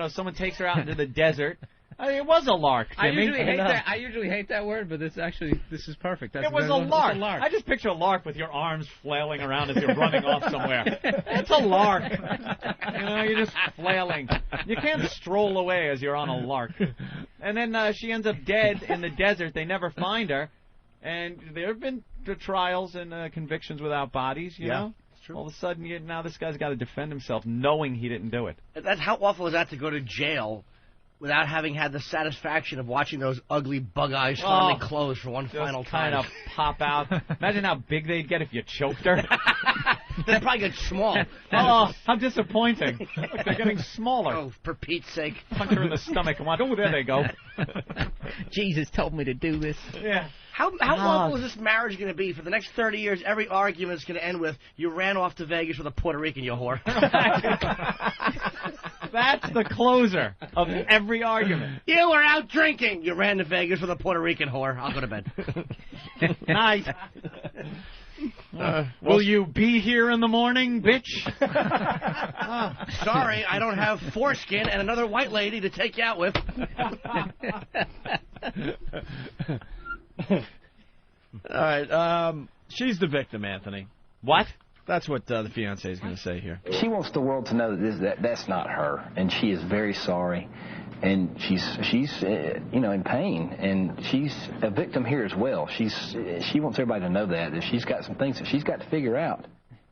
someone takes her out into the desert. I mean, it was a lark, Jimmy. I usually hate that word, but this is perfect. It was a lark. I just picture a lark with your arms flailing around as you're running off somewhere. It's a lark. You're just flailing. You can't stroll away as you're on a lark. And then she ends up dead in the desert. They never find her. And there have been trials and convictions without bodies, you know? All of a sudden, now this guy's got to defend himself knowing he didn't do it. That's how awful is that to go to jail without having had the satisfaction of watching those ugly bug eyes finally close for one final time. Kind of pop out. Imagine how big they'd get if you choked her. They'd probably get small. Oh, how disappointing. Look, they're getting smaller. Oh, for Pete's sake. Punch her in the stomach. Come on. Oh, there they go. Jesus told me to do this. Yeah. How long is this marriage going to be? For the next 30 years, every argument is going to end with, you ran off to Vegas with a Puerto Rican, you whore. That's the closer of every argument. You were out drinking. You ran to Vegas with a Puerto Rican whore. I'll go to bed. Night. Will you be here in the morning, bitch? Sorry, I don't have foreskin and another white lady to take you out with. All right, she's the victim, Anthony. What? That's what the fiancé is going to say here. She wants the world to know that that's not her, and she is very sorry, and she's in pain, and she's a victim here as well. She wants everybody to know that she's got some things that she's got to figure out.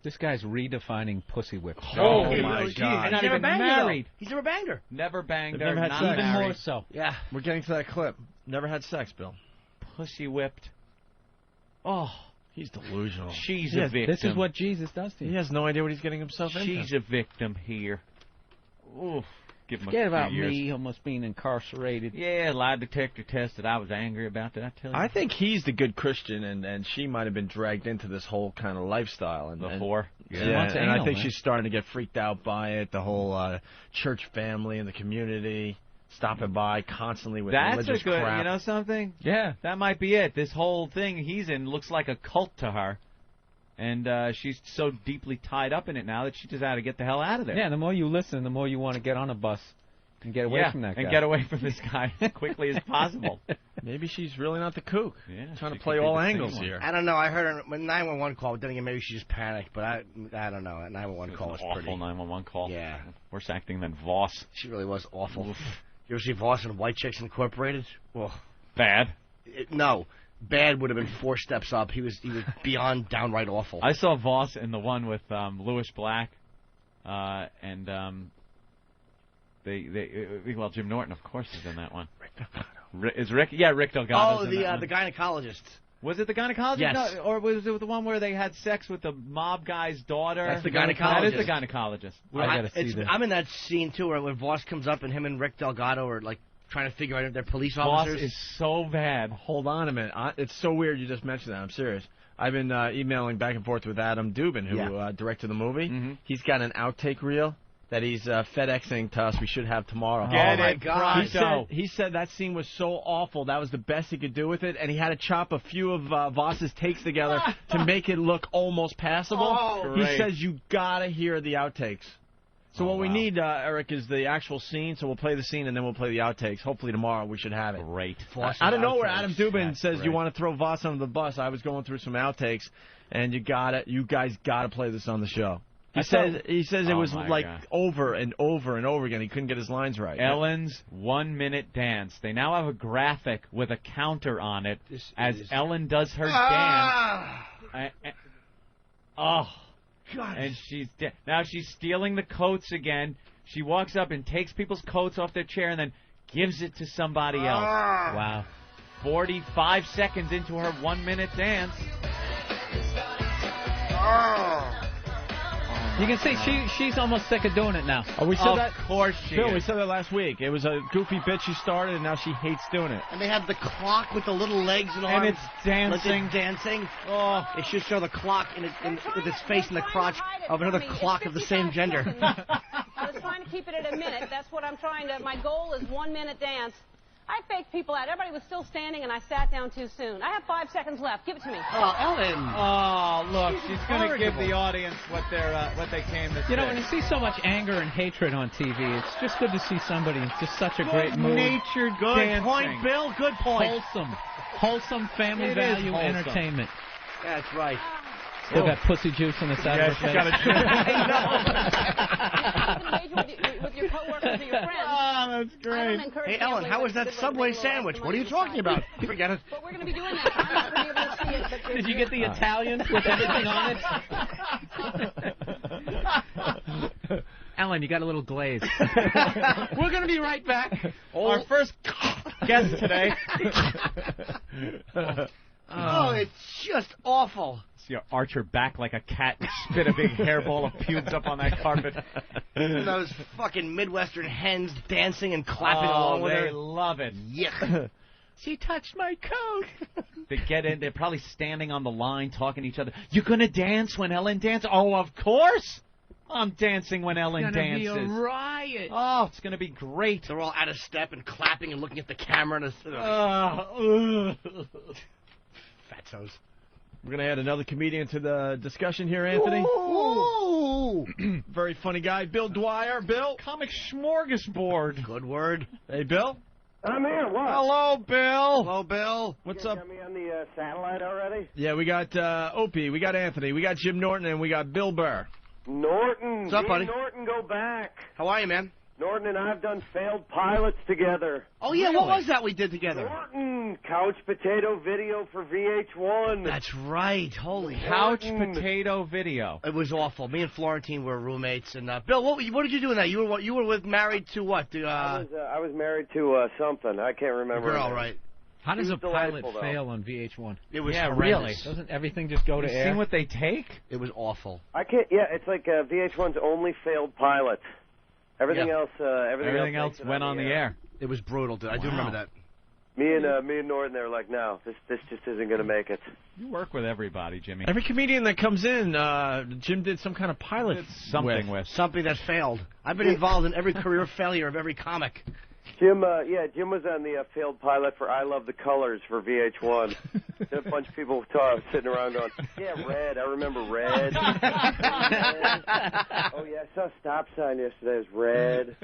This guy's redefining pussy whip. Oh my God! He's never banged her. He's never banged her. Never banged her. Never had not sex. Even married. more so. Yeah. We're getting to that clip. Never had sex, Bill. Pussy whipped. Oh, he's delusional. She's a victim. This is what Jesus does to you. He has no idea what he's getting himself into. She's a victim here. Oof. Give him Forget a about few years. me almost being incarcerated. Yeah, lie detector test that I was angry about. Did I tell you? I think he's the good Christian, and she might have been dragged into this whole kind of lifestyle. And, the whore. Yeah, and I think man. she's starting to get freaked out by it. The whole church family and the community stopping by constantly with That's religious a good. crap. You know something? Yeah. That might be it. This whole thing he's in looks like a cult to her. And she's so deeply tied up in it now that she just had to get the hell out of there. Yeah, the more you listen, the more you want to get on a bus and get away from that guy. And get away from this guy as quickly as possible. Maybe she's really not the kook. Yeah, trying to she play could be all the angles same one. here. I don't know. I heard her when 911 call. Then again, maybe she just panicked. But I don't know. That 911 call was Awful pretty. 911 call. Yeah. Worse acting than Voss. She really was awful. You ever see Voss and White Chicks Incorporated? Well, Bad. no. Bad would have been 4 steps up. He was beyond downright awful. I saw Voss in the one with Louis Black, and well, Jim Norton, of course, is in that one. Is Rick? Yeah, Rick Delgado's Oh, in that one. the gynecologist. Was it the gynecologist? Yes. No, or was it the one where they had sex with the mob guy's daughter? That's the That gynecologist. is the gynecologist. I gotta see that. I'm in that scene too, where when Voss comes up and him and Rick Delgado are like trying to figure out if they're police Voss officers. is so bad. Hold on a minute. It's so weird you just mentioned that. I'm serious. I've been emailing back and forth with Adam Dubin, who directed the movie. Mm-hmm. He's got an outtake reel that he's FedExing to us. We should have tomorrow. Get my it, God. pronto. He said that scene was so awful. That was the best he could do with it, and he had to chop a few of Voss's takes together to make it look almost passable. Oh, he great. says you gotta hear the outtakes. So what we need, Eric, is the actual scene. So we'll play the scene and then we'll play the outtakes. Hopefully tomorrow we should have it. Great. I don't know where Adam Dubin That's says great. you want to throw Voss under the bus. I was going through some outtakes, and you guys gotta play this on the show. He says it Oh, was my like God. over and over and over again. He couldn't get his lines right. Ellen's 1-minute dance. They now have a graphic with a counter on it as Ellen does her dance. Oh. God. And now she's stealing the coats again. She walks up and takes people's coats off their chair and then gives it to somebody else. Wow. 45 seconds into her 1-minute dance. You can see she's almost sick of doing it now. Oh, we said Of that. course she Bill, is. we said that last week. It was a goofy bit she started, and now she hates doing it. And they have the clock with the little legs and And arms. it's dancing. Like it's dancing. Oh, they should show the clock with its face in the crotch of another clock of the same gender. I was trying to keep it at a minute. That's what I'm trying to. My goal is 1 minute dance. I faked people out. Everybody was still standing, and I sat down too soon. I have 5 seconds left. Give it to me. Oh, Ellen. Oh, look, she's going to give the audience what they came to see. You know, when you see so much anger and hatred on TV, it's just good to see somebody in just such a great mood. Natured Good dancing. point, Bill. Good point. Wholesome family It is value wholesome. entertainment. That's right. Still got pussy juice on the side of her face. With your coworkers or your friends. Oh, that's great. Hey, Ellen, how was that Subway sandwich? What are you talking about? Forget it. But we're going to be doing that. I'm not going to be able to see it. But Did you get the Italian with everything on it? Ellen, you got a little glaze. We're going to be right back. Our first guest today. Oh, it's just awful. See her arch her back like a cat and spit a big hairball of pubes up on that carpet. And those fucking Midwestern hens dancing and clapping along with her. They love it. Yuck. She touched my coat. They get in. They're probably standing on the line talking to each other. You're going to dance when Ellen dances? Oh, of course. I'm dancing when Ellen dances. It's going to be a riot. Oh, it's going to be great. They're all out of step and clapping and looking at the camera. And Fatzos. We're going to add another comedian to the discussion here, Anthony. Ooh. Very funny guy. Bill Dwyer. Bill. Comic smorgasbord. Good word. Hey, Bill. I'm here. What? Hello, Bill. Hello, Bill. What's You up? got me on the satellite already? Yeah, we got Opie, we got Anthony, we got Jim Norton, and we got Bill Burr. Norton. What's up, me buddy? and Norton go back. How are you, man? Norton and I have done failed pilots together. Oh, yeah, what was that we did together? Norton, couch potato video for VH1. That's right. Holy Couch Norton. potato video. It was awful. Me and Florentine were roommates. And Bill, what did you do in that? You were married to what? I was married to something. I can't remember. Girl, right? How does a pilot delightful, though. fail on VH1? It was Yeah, horrendous. really. Doesn't everything just go to You air? seen what they take? It was awful. I can't. Yeah, it's like VH1's only failed pilot. Everything Yeah. else. Everything else makes it went on the air. It was brutal. I do remember that. Me and Norton, they were like, no, this just isn't going to make it. You work with everybody, Jimmy. Every comedian that comes in, Jim did some kind of pilot Something with. Something that failed. I've been involved in every career failure of every comic. Jim was on the failed pilot for I Love the Colors for VH1. There a bunch of people sitting around going, yeah, Red. I remember Red. Red. Oh, yeah, I saw a stop sign yesterday. It was red.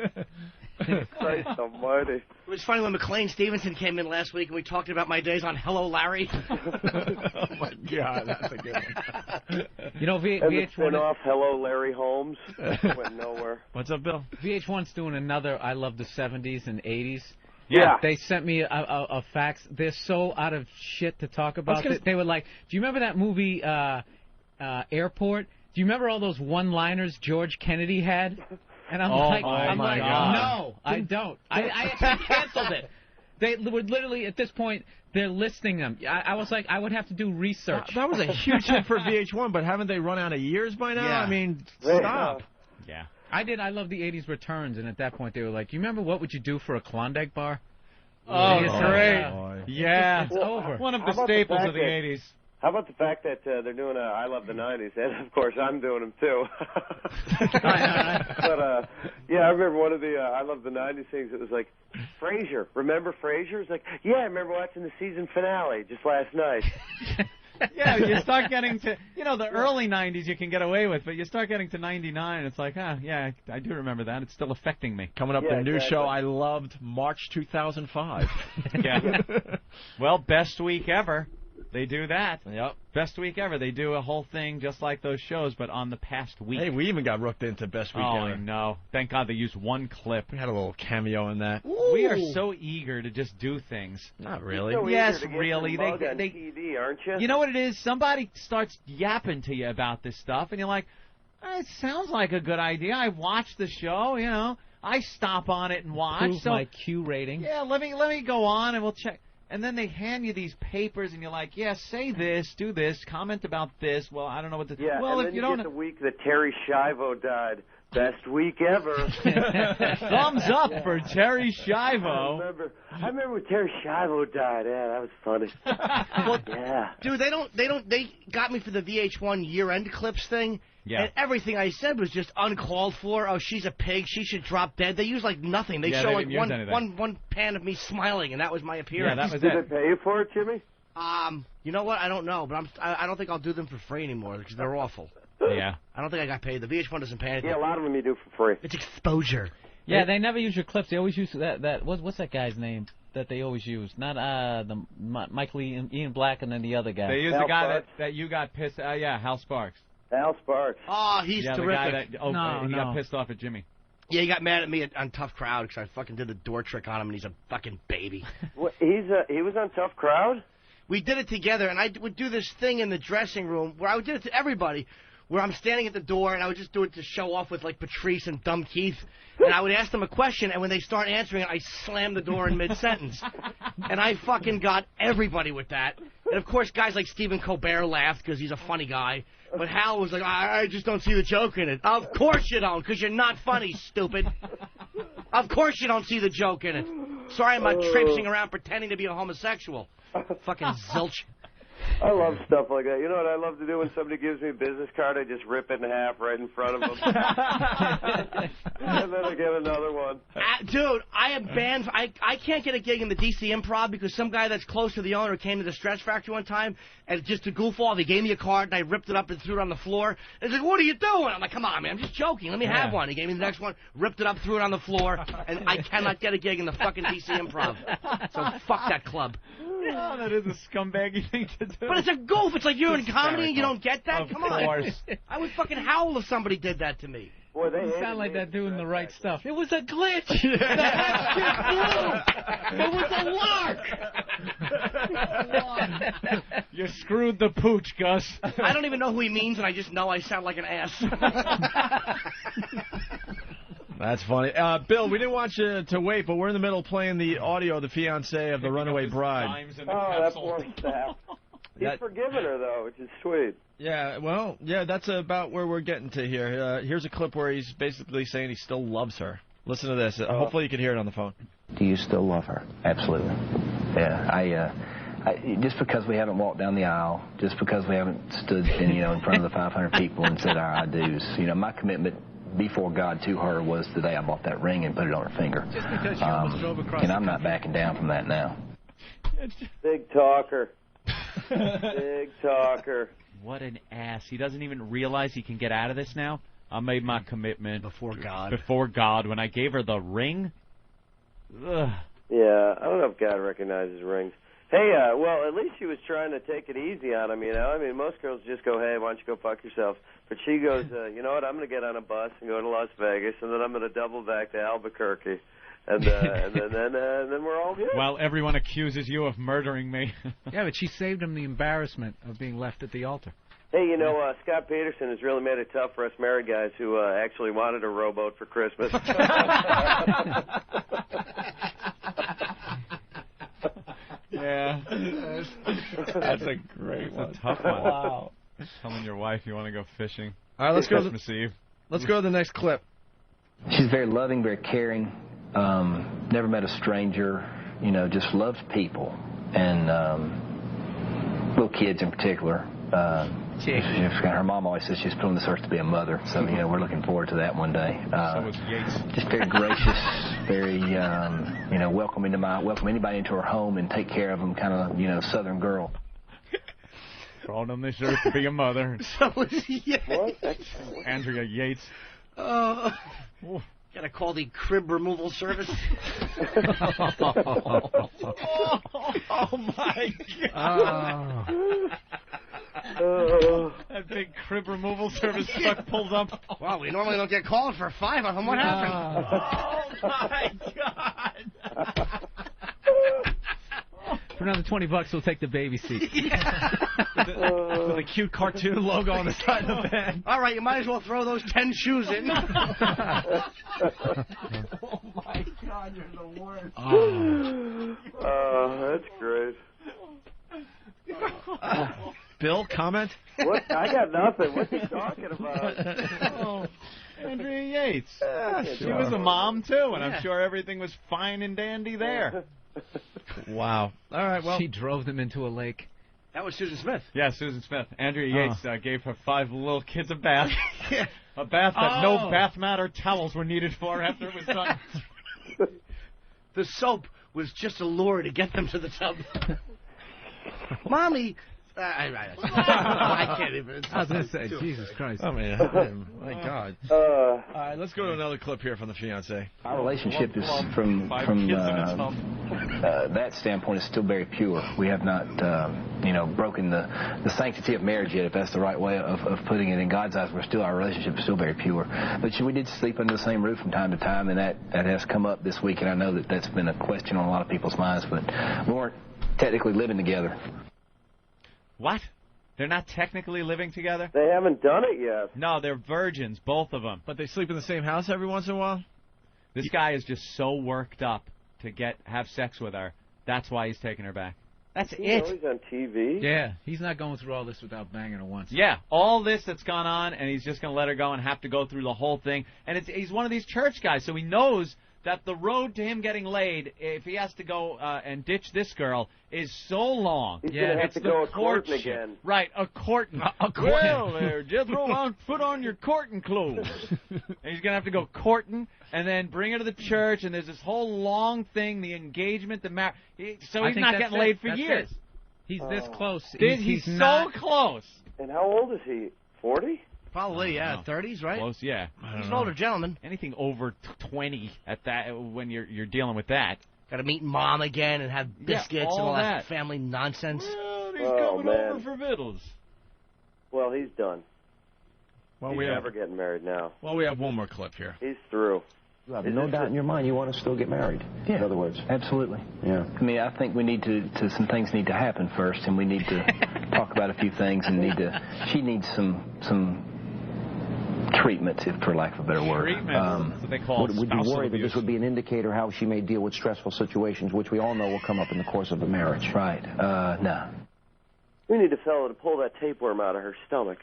Christ almighty. It was funny when McLean Stevenson came in last week and we talked about my days on Hello, Larry. Oh, my God, that's a good one. You know, And the VH1 spin-off, Hello, Larry Holmes. Went nowhere. What's up, Bill? VH1's doing another I Love the 70s and 80s. Yeah. They sent me a fax. They're so out of shit to talk about. They were like, do you remember that movie Airport? Do you remember all those one-liners George Kennedy had? And I'm like, no, I don't. I actually canceled it. They would literally, at this point, they're listing them. I was like, I would have to do research. That was a huge hit for VH1, but haven't they run out of years by now? Yeah. I mean, Right. stop. Yeah. I did. I Love the 80s Returns, and at that point they were like, you remember What Would You Do for a Klondike Bar? Oh, Yes, great. boy. Yeah. It's over. One of How the about the staples fact of the that- 80s. How about the fact that they're doing I Love the 90s? And, of course, I'm doing them, too. But, yeah, I remember one of the I Love the 90s things. It was like, Frasier. Remember Frasier? It's like, yeah, I remember watching the season finale just last night. Yeah, you start getting to, the early 90s you can get away with, but you start getting to 99, it's like, yeah, I do remember that. It's still affecting me. Coming up, Yeah, the new exactly. show I loved, March 2005. Yeah. Well, best week ever. They do that. Yep. Best week ever. They do a whole thing just like those shows, but on the past week. Hey, we even got rooked into Best Week Oh, Ever. no. Thank God they used one clip. We had a little cameo in that. We are so eager to just do things. Not really. So Yes, eager to get really. your mug They- on they- TV, aren't you? You know what it is? Somebody starts yapping to you about this stuff, and you're like, It sounds like a good idea. I watch the show, you know. I stop on it and watch. Improve my Q rating. Yeah, let me go on and we'll check. And then they hand you these papers and you're like, yeah, say this, do this, comment about this. Well, I don't know what to. Yeah, well, and if then you don't get the week that Terry Schiavo died. Best week ever. Thumbs up for Terry Schiavo. I remember when Terry Schiavo died. Yeah, that was funny. Yeah. Dude, they got me for the VH1 year-end clips thing. Yeah. And everything I said was just uncalled for. Oh, she's a pig. She should drop dead. They use like nothing. They show like one pan of me smiling, and that was my appearance. Yeah, that was Did they pay you for it, Jimmy? You know what? I don't know, but I don't think I'll do them for free anymore because they're awful. Yeah. I don't think I got paid. The VH1 doesn't pay anything. Yeah, a lot of them you do for free. It's exposure. Yeah, they never use your clips. They always use that what's that guy's name that they always use? Not Michael Ian Black and then the other guy. They use the guy that you got pissed. Yeah, Hal Sparks. Hal Sparks. Oh, he's terrific. The guy that, he got pissed off at Jimmy. Yeah, he got mad at me on Tough Crowd because I fucking did the door trick on him, and he's a fucking baby. What, he was on Tough Crowd? We did it together, and I would do this thing in the dressing room where I would do it to everybody, where I'm standing at the door, and I would just do it to show off with, like, Patrice and Dumb Keith, and I would ask them a question, and when they start answering it, I slam the door in mid-sentence. And I fucking got everybody with that. And, of course, guys like Stephen Colbert laughed because he's a funny guy. But Hal was like, I just don't see the joke in it. Of course you don't, because you're not funny, stupid. Of course you don't see the joke in it. Sorry I'm not traipsing around pretending to be a homosexual. Fucking zilch. I love stuff like that. You know what I love to do when somebody gives me a business card? I just rip it in half right in front of them. And then I get another one. Dude, I am banned. I can't get a gig in the DC Improv because some guy that's close to the owner came to the Stretch Factory one time, and just to goof off, he gave me a card, and I ripped it up and threw it on the floor. And he's like, what are you doing? I'm like, come on, man, I'm just joking. Let me have one. He gave me the next one, ripped it up, threw it on the floor, and I cannot get a gig in the fucking DC Improv. So fuck that club. Oh, that is a scumbaggy thing to do. But it's a goof. It's like you're in comedy and you don't get that? Come on. Of course. I would fucking howl if somebody did that to me. Boy, they You sound like that doing the right stuff. It was a glitch. The head blew. It was a lark. You screwed the pooch, Gus. I don't even know who he means, and I just know I sound like an ass. That's funny. Bill, we didn't want you to wait, but we're in the middle playing the audio of the fiancé of the runaway bride. Oh, that poor sap. He's forgiven her, though, which is sweet. Yeah, well, yeah, that's about where we're getting to here. Here's a clip where he's basically saying he still loves her. Listen to this. Hopefully you can hear it on the phone. Do you still love her? Absolutely. Yeah, I just because we haven't walked down the aisle, just because we haven't stood in front of the 500 people and said our I do's, my commitment before God to her was the day I bought that ring and put it on her finger. Just because she almost drove across and I'm not backing down from that now. Big talker. Big talker. What an ass. He doesn't even realize he can get out of this now. I made my commitment. Before God. Before God. When I gave her the ring. Ugh. Yeah, I don't know if God recognizes rings. Hey, well, at least she was trying to take it easy on him, I mean, most girls just go, hey, why don't you go fuck yourself? But she goes, you know what, I'm going to get on a bus and go to Las Vegas, and then I'm going to double back to Albuquerque. And then we're all good. While everyone accuses you of murdering me. Yeah, but she saved him the embarrassment of being left at the altar. Hey, Scott Peterson has really made it tough for us married guys who actually wanted a rowboat for Christmas. Yeah. That's a great one. That's a tough one. Wow. Telling your wife you want to go fishing. All right, let's go. Christmas Eve. Let's go to the next clip. She's very loving, very caring. Never met a stranger. Just loves people and little kids in particular. Her mom always says she's put on this earth to be a mother, so we're looking forward to that one day. So was Yates. Just very gracious, very welcome anybody into her home and take care of them, kind of Southern girl. Called on this earth to be a mother. So was Yates. What? Andrea Yates. Gotta call the crib removal service. Oh my God. That big crib removal service truck pulls up. Wow, we normally don't get called for 5 of them. What happened? Oh my God. For another $20, we'll take the baby seat. With a cute cartoon logo on the side of the bed. All right, you might as well throw those 10 shoes in. Oh my God, you're the worst. That's great. Bill, comment? What? I got nothing. What's he talking about? Oh, Andrea Yates. She was a mom, too, and I'm sure everything was fine and dandy there. Wow. All right, well. She drove them into a lake. That was Susan Smith. Yeah, Susan Smith. Andrea Yates gave her 5 little kids a bath. A bath that no bath mat or towels were needed for after it was done. The soap was just a lure to get them to the tub. Mommy. I can't even. I was going to say, Jesus Christ. I mean, my God. All right, let's go to another clip here from the fiancé. Our relationship is from that standpoint is still very pure. We have not, broken the sanctity of marriage yet, if that's the right way of putting it. In God's eyes, our relationship is still very pure. But we did sleep under the same roof from time to time, and that has come up this week, and I know that's been a question on a lot of people's minds, but we weren't technically living together. What? They're not technically living together? They haven't done it yet. No, they're virgins, both of them. But they sleep in the same house every once in a while? This guy is just so worked up to have sex with her. That's why he's taking her back. That's it. He's on TV. Yeah, he's not going through all this without banging her once. Yeah, all this that's gone on, and he's just going to let her go and have to go through the whole thing. And he's one of these church guys, so he knows that the road to him getting laid, if he has to go and ditch this girl, is so long. He's going to have to go courting again. Right, a courting. Well, there, Jethro, put on your courting clothes. And he's going to have to go courting and then bring her to the church, and there's this whole long thing, the engagement, the marriage. So he's not getting laid for years. He's this close. He's so close. And how old is he? 40? Probably, yeah, 30s, right? Close, yeah. He's an older gentleman. Anything over 20 at that when you're dealing with that. Got to meet mom again and have biscuits and all that family nonsense. Well, he's coming over for vittles. Well, he's done. Well, he's never getting married now. Well, we have one more clip here. He's through. You have no doubt in your mind you want to still get married. Yeah. In other words. Absolutely. Yeah. I mean, I think we need some things need to happen first, and we need to talk about a few things, and she needs some treatment, for lack of a better word. Treatment? That's what they call Would you worry abuse. that this would be an indicator how she may deal with stressful situations, which we all know will come up in the course of a marriage? Right. No. We need a fellow to pull that tapeworm out of her stomach.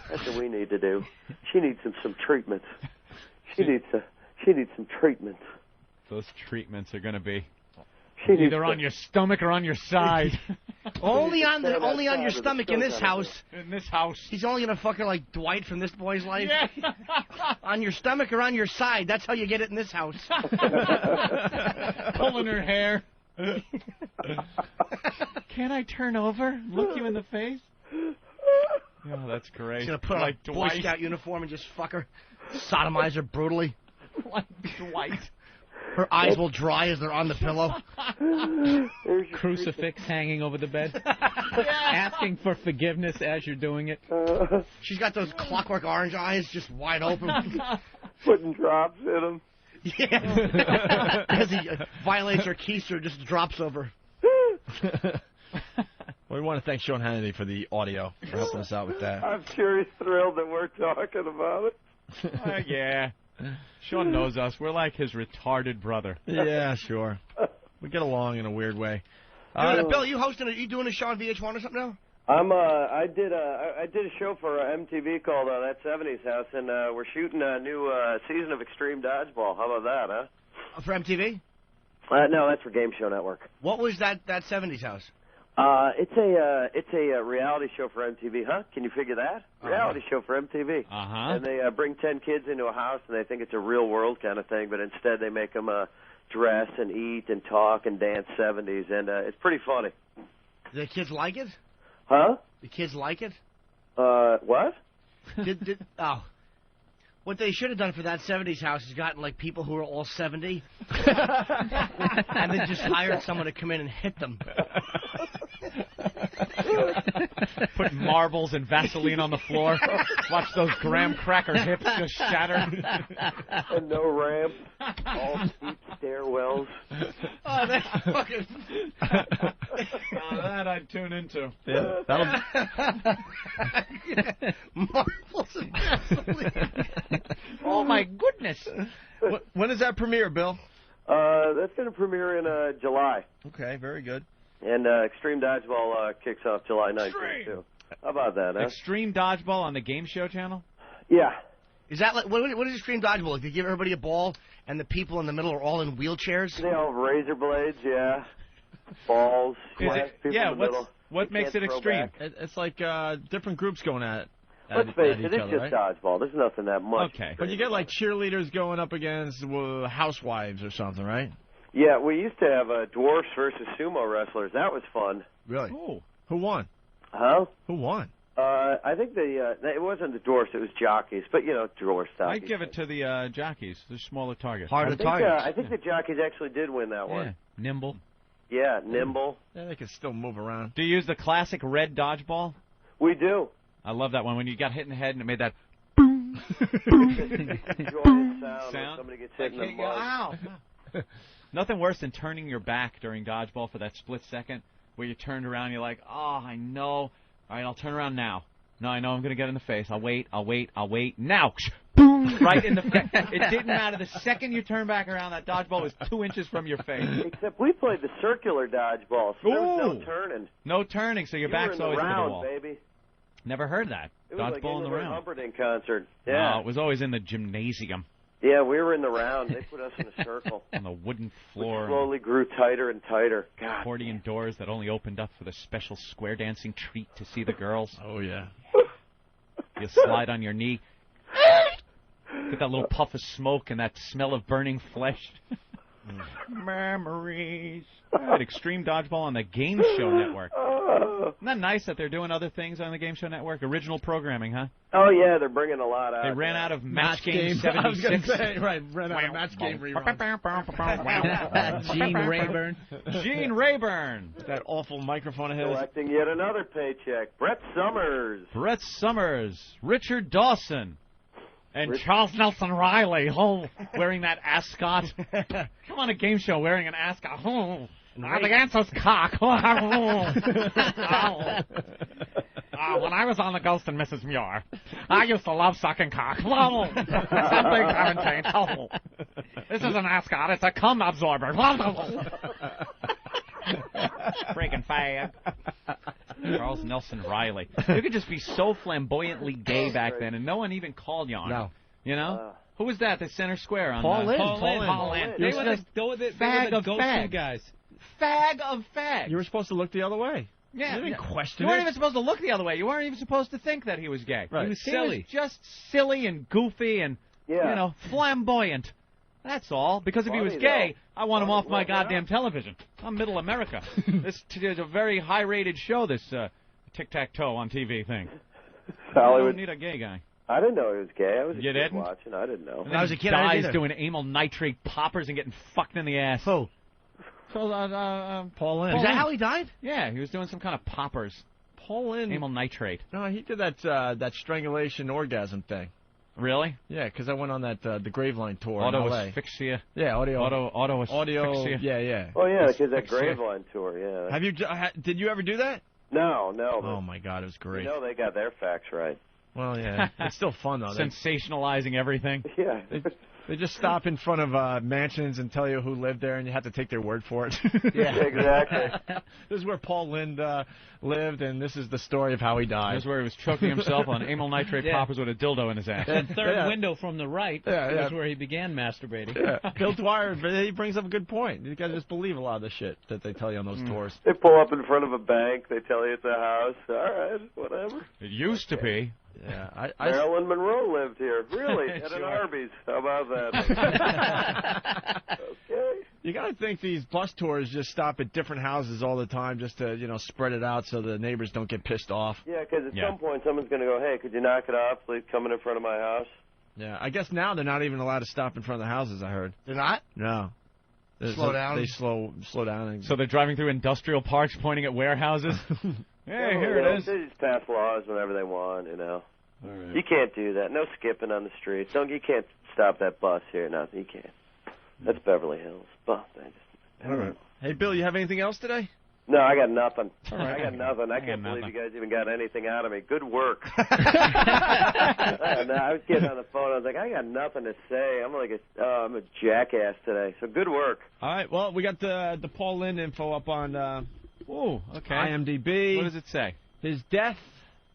That's what we need to do. She needs some treatment. She needs some treatment. Those treatments are going to be either on your stomach or on your side. Only on your stomach in this house. In this house. He's only going to fuck her like Dwight from This Boy's Life. Yeah. On your stomach or on your side. That's how you get it in this house. Pulling her hair. Can I turn over? Look you in the face? Oh, that's great. He's going to put on like a Boy Dwight. Scout uniform and just fuck her. Sodomize her brutally. Like Dwight. Her eyes will dry as they're on the pillow. Crucifix hanging over the bed. Asking for forgiveness as you're doing it. She's got those clockwork orange eyes just wide open. Putting drops in them. Yeah. As he violates her keister, just drops over. Well, we want to thank Sean Hannity for the audio, for helping us out with that. I'm sure he's thrilled that we're talking about it. Yeah. Sean knows us. We're like his retarded brother. Yeah, sure. We get along in a weird way. Bill, you doing a show on VH1 or something now? I did a show for MTV called That 70s House, and we're shooting a new season of Extreme Dodgeball. How about that, huh? For MTV? No, that's for Game Show Network. What was that 70s House? It's a reality show for MTV, huh? Can you figure that? Reality show for MTV. And they bring 10 kids into a house, and they think it's a real world kind of thing, but instead they make them dress and eat and talk and dance 70s, and it's pretty funny. Do the kids like it? Huh? The kids like it? What? What they should have done for that 70s house is gotten, like, people who are all 70 and then just hired someone to come in and hit them. Put marbles and Vaseline on the floor. Watch those graham cracker hips just shatter. And no ramp. All steep stairwells. Oh, that's fucking... That I'd tune into. Yeah, that'll. Marbles and gasoline. Oh my goodness! When does that premiere, Bill? That's going to premiere in July. Okay, very good. And Extreme Dodgeball kicks off July 19th, too. How about that, huh? Extreme Dodgeball on the Game Show channel? Yeah. Is that like, what is Extreme Dodgeball? Like, they give everybody a ball, and the people in the middle are all in wheelchairs? They all have razor blades, yeah. Balls. People in the middle. What makes it extreme? It's like different groups going at it. Let's face it, each it's other, just right? dodgeball. There's nothing that much. Okay. But you get like cheerleaders going up against housewives or something, right? Yeah, we used to have dwarfs versus sumo wrestlers. That was fun. Really? Oh. Who won? Huh? Who won? I think it wasn't the dwarfs, it was jockeys, but dwarf style. I'd give it to the jockeys. They're smaller targets. I think the jockeys actually did win that one. Nimble. Yeah, nimble. Yeah, they can still move around. Do you use the classic red dodgeball? We do. I love that one when you got hit in the head and it made that Joyous sound when somebody gets hit in the mug. Ow. Nothing worse than turning your back during dodgeball for that split second where you turned around and you're like, oh, I know. All right, I'll turn around now. No, I know I'm going to get in the face. I'll wait. Now. Boom! Right in the face. It didn't matter. The second you turn back around, that dodgeball was 2 inches from your face. Except we played the circular dodgeball, so there was no turning. No turning, so your back's always to the wall. Baby. Never heard that. It was Dodgeball like in the round. Humperdinck concert. Yeah. No, it was always in the gymnasium. Yeah, we were in the round. They put us in a circle. On the wooden floor. We slowly grew tighter and tighter. God. Accordion doors that only opened up for the special square dancing treat to see the girls. Oh, yeah. You slide on your knee. Get that little puff of smoke and that smell of burning flesh. Memories. Right, Extreme Dodgeball on the Game Show Network. Isn't that nice that they're doing other things on the Game Show Network? Original programming, huh? Oh, yeah, they're bringing a lot out. They ran out of Match Game 76. I was going to say, right, ran out of Match Game reruns. Gene Rayburn. Gene Rayburn. That awful microphone of his. Collecting yet another paycheck. Brett Summers. Brett Summers. Richard Dawson. And Charles Nelson Riley, wearing that ascot. Come on a game show wearing an ascot. The answer's cock. When I was on the Ghost and Mrs. Muir, I used to love sucking cock. Some things haven't changed. This is an ascot. It's a cum absorber. Freaking fag. Charles Nelson Riley. You could just be so flamboyantly gay back then, and no one even called you on it. You know? Who was that? The center square on Paul Lynn. Paul Lynn. They were the fag of fag guys. Fag of fag. You were supposed to look the other way. Yeah. You didn't question You weren't it. even supposed to look the other way. You weren't even supposed to think that he was gay. Right. He was silly. He was just silly and goofy and, flamboyant. That's all. Because if he was gay, I want him off my goddamn television. I'm middle America. This is a very high-rated show, this tic-tac-toe on TV thing. I don't need a gay guy. I didn't know he was gay. I was a You kid didn't? watching. I didn't know. When I was a kid, guys doing anal nitrate poppers and getting fucked in the ass. Who? So, Paul Lynn. Is that how he died? Yeah, he was doing some kind of poppers. Paul Lynn. Amyl nitrate. No, he did that strangulation orgasm thing. Really? Yeah, because I went on that the Graveline tour Auto in LA. asphyxia. Yeah, audio asphyxia. Yeah. Oh yeah, because that Graveline tour. Yeah. Have you? Did you ever do that? No. Oh my God, it was great. You know they got their facts right. Well, yeah, it's still fun though. Sensationalizing everything. Yeah. They just stop in front of mansions and tell you who lived there, and you have to take their word for it. Yeah, exactly. This is where Paul Lynn lived, and this is the story of how he died. This is where he was choking himself on amyl nitrate poppers with a dildo in his ass. The third window from the right is where he began masturbating. Yeah. Bill Dwyer, he brings up a good point. You got to just believe a lot of the shit that they tell you on those tours. They pull up in front of a bank. They tell you it's a house. All right, whatever. It used to be. Yeah, Marilyn Monroe lived here. Really? At an Arby's. How about that? Okay. You got to think these bus tours just stop at different houses all the time just to, spread it out so the neighbors don't get pissed off. Yeah, because at some point someone's going to go, hey, could you knock it off, please, coming in front of my house? Yeah, I guess now they're not even allowed to stop in front of the houses, I heard. They're not? No. Slow down? They slow down. So they're driving through industrial parks pointing at warehouses? Hey, here it is. They just pass laws whenever they want, All right. You can't do that. No skipping on the streets. You can't stop that bus here. No, you can't. That's Beverly Hills. All right. Hey, Bill, you have anything else today? No, I got nothing. right. I got nothing. I can't believe you guys even got anything out of me. Good work. No, I was getting on the phone. I was like, I got nothing to say. I'm a jackass today. So good work. All right. Well, we got the Paul Lynde info up on IMDb. What does it say? His death,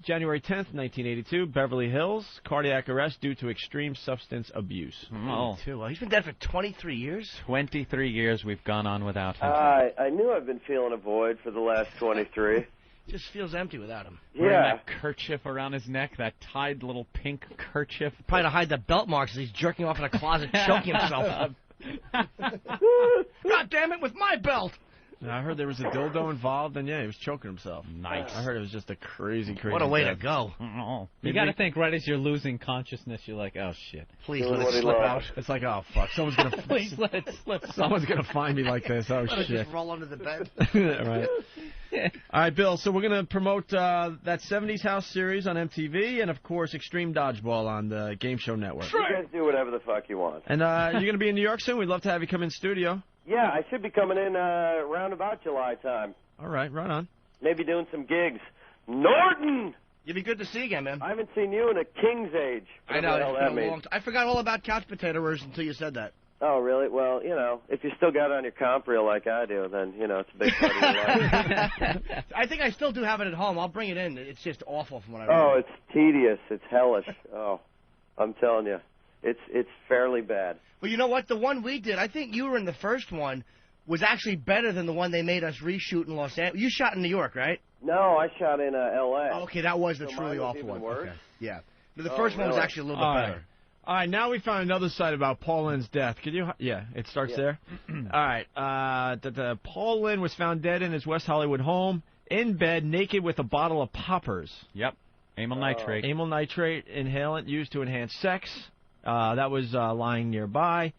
January 10th, 1982, Beverly Hills, cardiac arrest due to extreme substance abuse. Oh. Well, he's been dead for 23 years. 23 years we've gone on without him. I knew I've been feeling a void for the last 23. Just feels empty without him. Wearing that kerchief around his neck, that tied little pink kerchief. Probably to hide the belt marks as he's jerking off in a closet, choking himself. God damn it, with my belt! I heard there was a dildo involved, and he was choking himself. Nice. I heard it was just a crazy What a way death. to go. You got to think right as you're losing consciousness, you're like, oh, shit. Please let it slip out. It's like, oh, fuck. Someone's going to Please let it slip. Someone's going to find me like this. Oh, Let it shit. just roll under the bed. Right. All right, Bill, so we're going to promote that 70s House series on MTV and, of course, Extreme Dodgeball on the Game Show Network. You guys do whatever the fuck you want. And you're going to be in New York soon? We'd love to have you come in studio. Yeah, I should be coming in around about July time. All right, right on. Maybe doing some gigs. Norton! You'd be good to see you again, man. I haven't seen you in a king's age. I know. What the hell that It's been a means. long time. I forgot all about couch potato until you said that. Oh, really? Well, if you still got it on your comp reel like I do, then, it's a big part of your life. I think I still do have it at home. I'll bring it in. It's just awful from what I Oh, remember. it's tedious. It's hellish. Oh, I'm telling you. It's fairly bad. Well, you know what? The one we did, I think you were in the first one, was actually better than the one they made us reshoot in Los Angeles. You shot in New York, right? No, I shot in L.A. Oh, okay, that was the So truly mine was awful even one. worse? Okay. Yeah. But the first one was really? actually a little bit All right. better. All right, now we found another site about Paul Lynde's death. Could you? Yeah, it starts there. All right. Paul Lynde was found dead in his West Hollywood home, in bed, naked with a bottle of poppers. Yep. Amyl nitrate. Amyl nitrate inhalant used to enhance sex. That was lying nearby.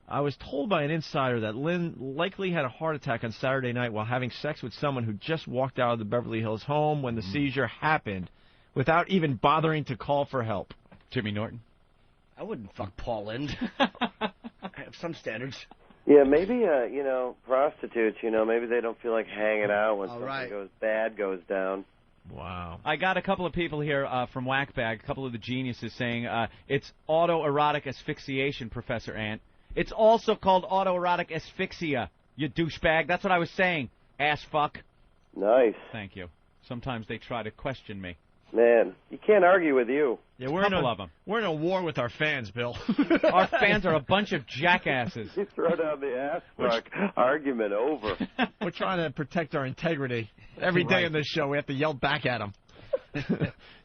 I was told by an insider that Lynde likely had a heart attack on Saturday night while having sex with someone who just walked out of the Beverly Hills home when the seizure happened, without even bothering to call for help. Jimmy Norton. I wouldn't fuck Paul Lynde. I have some standards. Yeah, maybe, prostitutes, maybe they don't feel like hanging out when something bad goes down. Wow. I got a couple of people here from Whackbag, a couple of the geniuses saying it's autoerotic asphyxiation, Professor Ant. It's also called autoerotic asphyxia, you douchebag. That's what I was saying, ass fuck. Nice. Thank you. Sometimes they try to question me. Man, you can't argue with you. Yeah, we're in a war with our fans, Bill. Our fans are a bunch of jackasses. You throw down the ass fuck argument over. We're trying to protect our integrity. Every day in this show, we have to yell back at them.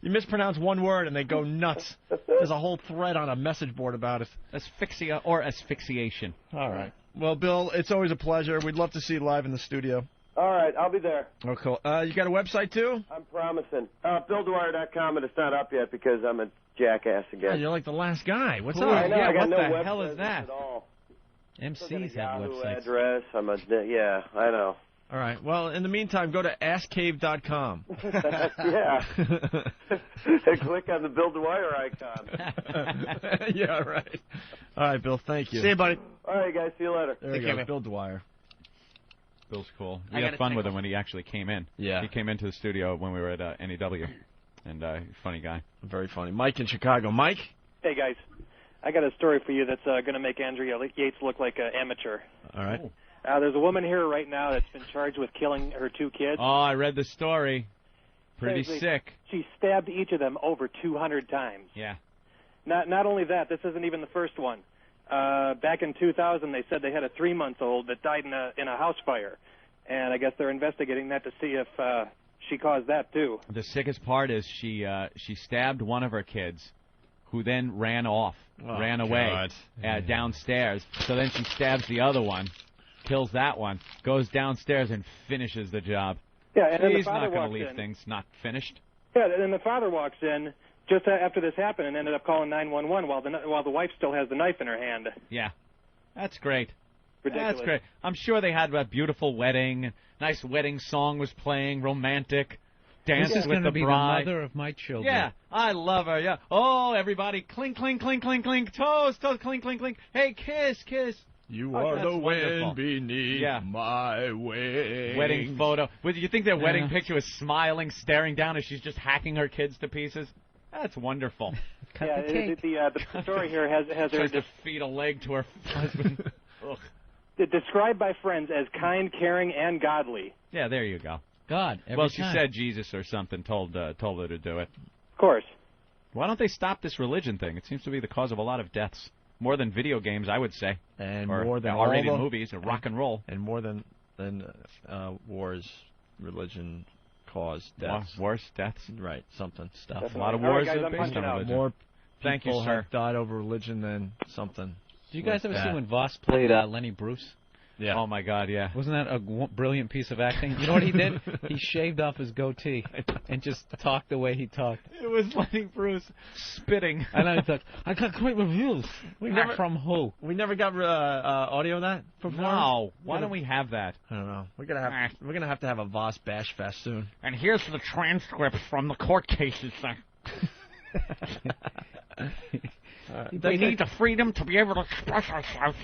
You mispronounce one word and they go nuts. There's a whole thread on a message board about it. Asphyxia or asphyxiation. All right. Well, Bill, it's always a pleasure. We'd love to see you live in the studio. All right, I'll be there. Oh, cool. You got a website, too? I'm promising. BillDwyer.com, and it's not up yet because I'm a jackass again. Oh, you're like the last guy. What's Cool. up? I know, I got what no the web hell is presence that? at all. MCs have Yahoo websites. address. Yeah, I know. All right. Well, in the meantime, go to AskCave.com. Yeah. And click on the Bill Dwyer icon. Yeah, right. All right, Bill, thank you. See you, buddy. All right, guys, see you later. There we go, Bill Dwyer. Bill's cool. I We had gotta fun take with him off. when he actually came in. Yeah. He came into the studio when we were at NEW. And funny guy. Very funny. Mike in Chicago. Mike? Hey, guys. I got a story for you that's going to make Andrea Yates look like an amateur. All right. There's a woman here right now that's been charged with killing her 2 kids. Oh, I read the story. Pretty Seriously, sick. She stabbed each of them over 200 times. Yeah. Not only that, this isn't even the first one. Back in 2000, they said they had a 3-month-old that died in a house fire. And I guess they're investigating that to see if she caused that, too. The sickest part is she stabbed one of her kids, who then ran away downstairs. So then she stabs the other one, kills that one, goes downstairs and finishes the job. Yeah, and then the He's father not going walks to leave in. things not finished. Yeah, and the father walks in just after this happened and ended up calling 911 while the wife still has the knife in her hand. Yeah. That's great. Ridiculous. That's great. I'm sure they had a beautiful wedding. Nice wedding song was playing, romantic. Danced This is with going to the be bride. the mother of my children. Yeah, I love her. Yeah. Oh, everybody, clink, clink, clink, clink, clink. Toes, toes, clink, clink, clink. Hey, kiss, kiss. You Oh, are that's the wonderful. wind beneath my wings. Wedding photo. Do you think their wedding picture was smiling, staring down as she's just hacking her kids to pieces? That's wonderful. Yeah, the story here has her Tries to feed a leg to her husband. Ugh. described by friends as kind, caring, and godly. Yeah, there you go. God, every well, she time. said Jesus or something told her to do it. Of course. Why don't they stop this religion thing? It seems to be the cause of a lot of deaths. More than video games, I would say. And or more than R-rated all the movies or rock and roll. And more than wars, religion caused deaths. Wars, deaths. Right, something. Stuff. Definitely. A lot of All right, wars guys, are I'm based punching on out. religion. More Thank you, people sir. have died over religion than something. Did you guys like ever see that. when Voss played Lenny Bruce? Yeah. Oh, my God, yeah. Wasn't that a brilliant piece of acting? You know what he did? He shaved off his goatee and just talked the way he talked. It was Lenny Bruce spitting. I know he thought, I got great reviews. From who? We never got audio of that performance? No. Why don't we have that? I don't know. We're gonna have to have a Voss Bash Fest soon. And here's the transcripts from the court cases. We need the freedom to be able to express ourselves.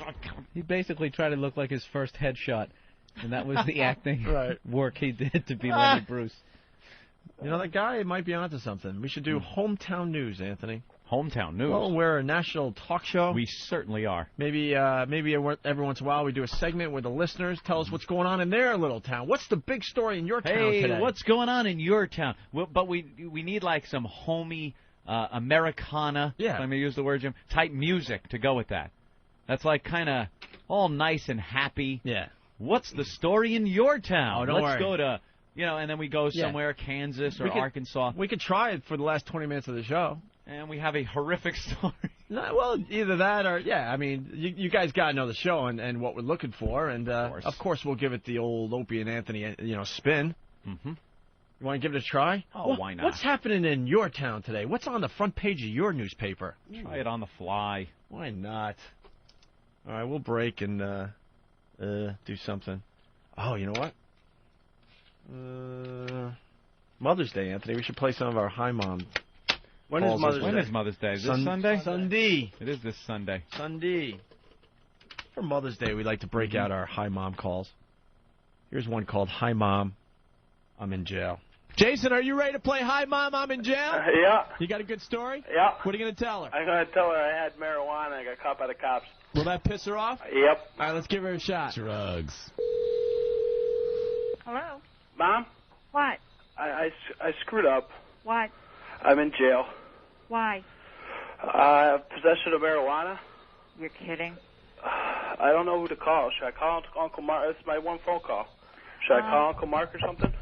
He basically tried to look like his first headshot, and that was the acting work he did to be Lenny Bruce. You know, that guy might be onto something. We should do hometown news, Anthony. Hometown news? Well, we're a national talk show. We certainly are. Maybe every once in a while we do a segment where the listeners tell us what's going on in their little town. What's the big story in your town today? Hey, what's going on in your town? Well, but we need like some homey Americana, if I may use the word, Jim, type music to go with that. That's like kind of all nice and happy. Yeah. What's the story in your town? Oh, don't Let's worry. go to, and then we go somewhere, Kansas or Arkansas. We could try it for the last 20 minutes of the show. And we have a horrific story. No, well, either that or, I mean, you guys got to know the show and what we're looking for. And, of course, we'll give it the old Opie and Anthony, spin. Mm-hmm. You want to give it a try? Oh, why not? What's happening in your town today? What's on the front page of your newspaper? Try it on the fly. Why not? All right, we'll break and do something. Oh, you know what? Mother's Day, Anthony. We should play some of our Hi Mom. When is Mother's Day? This Sunday? Sunday. It is this Sunday. Sunday. For Mother's Day, we like to break out our Hi Mom calls. Here's one called Hi Mom, I'm in jail. Jason, are you ready to play Hi Mom, I'm in jail? Yeah. You got a good story? Yeah. What are you going to tell her? I'm going to tell her I had marijuana. I got caught by the cops. Will that piss her off? Yep. All right, let's give her a shot. Drugs. Hello? Mom? What? I screwed up. What? I'm in jail. Why? Possession of marijuana. You're kidding. I don't know who to call. Should I call Uncle Mark? This is my one phone call. Should I call Uncle Mark or something?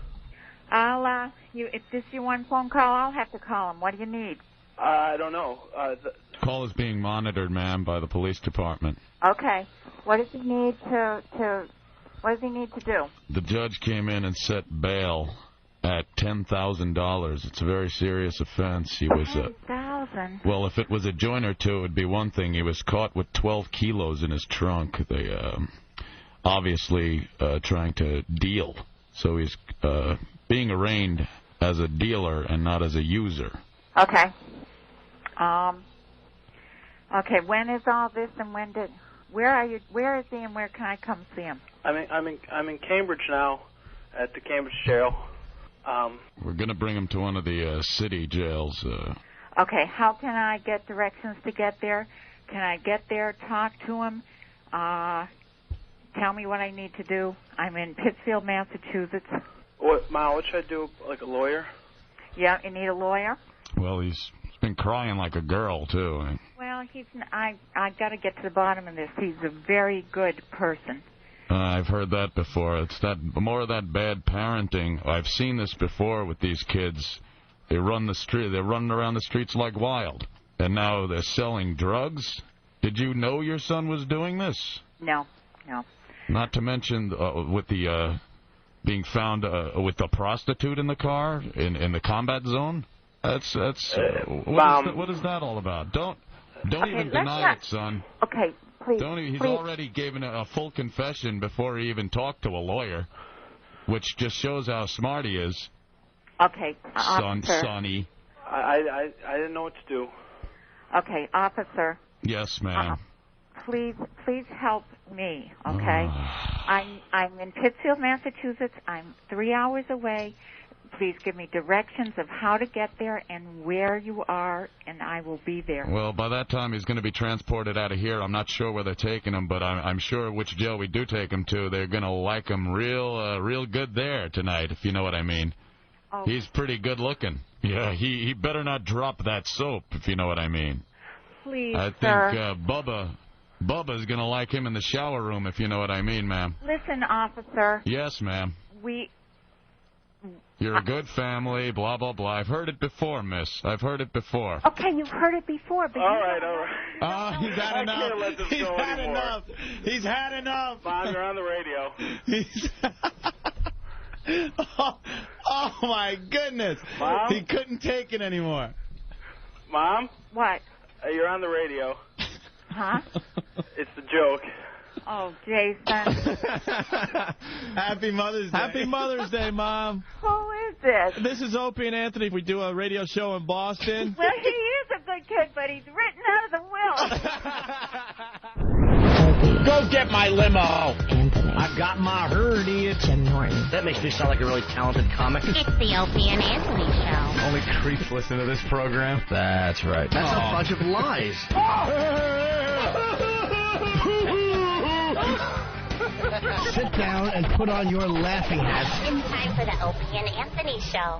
If this is your one phone call, I'll have to call him. What do you need? I don't know. Call is being monitored, ma'am, by the police department. Okay. What does he need what does he need to do? The judge came in and set bail at $10,000. It's a very serious offense. He was $10,000? Well, if it was a joint or two, it'd be one thing. He was caught with 12 kilos in his trunk. They obviously trying to deal. So he's being arraigned as a dealer and not as a user. Okay. Okay, when is all this and where is he and where can I come see him? I'm in Cambridge now, at the Cambridge jail. We're going to bring him to one of the city jails. Okay, how can I get directions to get there? Can I get there, talk to him, tell me what I need to do? I'm in Pittsfield, Massachusetts. Mom, what should I do, like a lawyer? Yeah, you need a lawyer? Well, he's been crying like a girl, too. Well, I got to get to the bottom of this. He's a very good person. I've heard that before. It's more of that bad parenting. I've seen this before with these kids. They're running around the streets like wild. And now they're selling drugs? Did you know your son was doing this? No. Not to mention with the being found with the prostitute in the car in the combat zone. What is that all about? Don't even deny it, son. Okay, please. He's already given a full confession before he even talked to a lawyer, which just shows how smart he is. Okay, Sonny. I didn't know what to do. Okay, officer. Yes, ma'am. Please help me, okay? I'm in Pittsfield, Massachusetts. I'm 3 hours away. Please give me directions of how to get there and where you are, and I will be there. Well, by that time, he's going to be transported out of here. I'm not sure where they're taking him, but I'm sure which jail we do take him to, they're going to like him real good there tonight, if you know what I mean. Oh. He's pretty good looking. Yeah, he better not drop that soap, if you know what I mean. Please, I think sir. Bubba's going to like him in the shower room, if you know what I mean, ma'am. Listen, officer. Yes, ma'am. You're a good family, blah, blah, blah. I've heard it before, miss. I've heard it before. Okay, you've heard it before, but all right. Oh, he's had enough. I can't let this He's go had anymore. enough. He's had enough. Mom, you're on the radio. Oh, my goodness. Mom? He couldn't take it anymore. Mom? What? You're on the radio. Huh? It's the joke. Oh, Jason. Happy Mother's Day. Happy Mother's Day, Mom. Who is this? This is Opie and Anthony. We do a radio show in Boston. Well, he is a good kid, but he's written out of the will. Go get my limo. Anthony. I've got my herdias. Jim Norton. That makes me sound like a really talented comic. It's the Opie and Anthony show. Only creeps listen to this program. That's right. That's a bunch of lies. Sit down and put on your laughing hats. It's time for the Opie and Anthony show.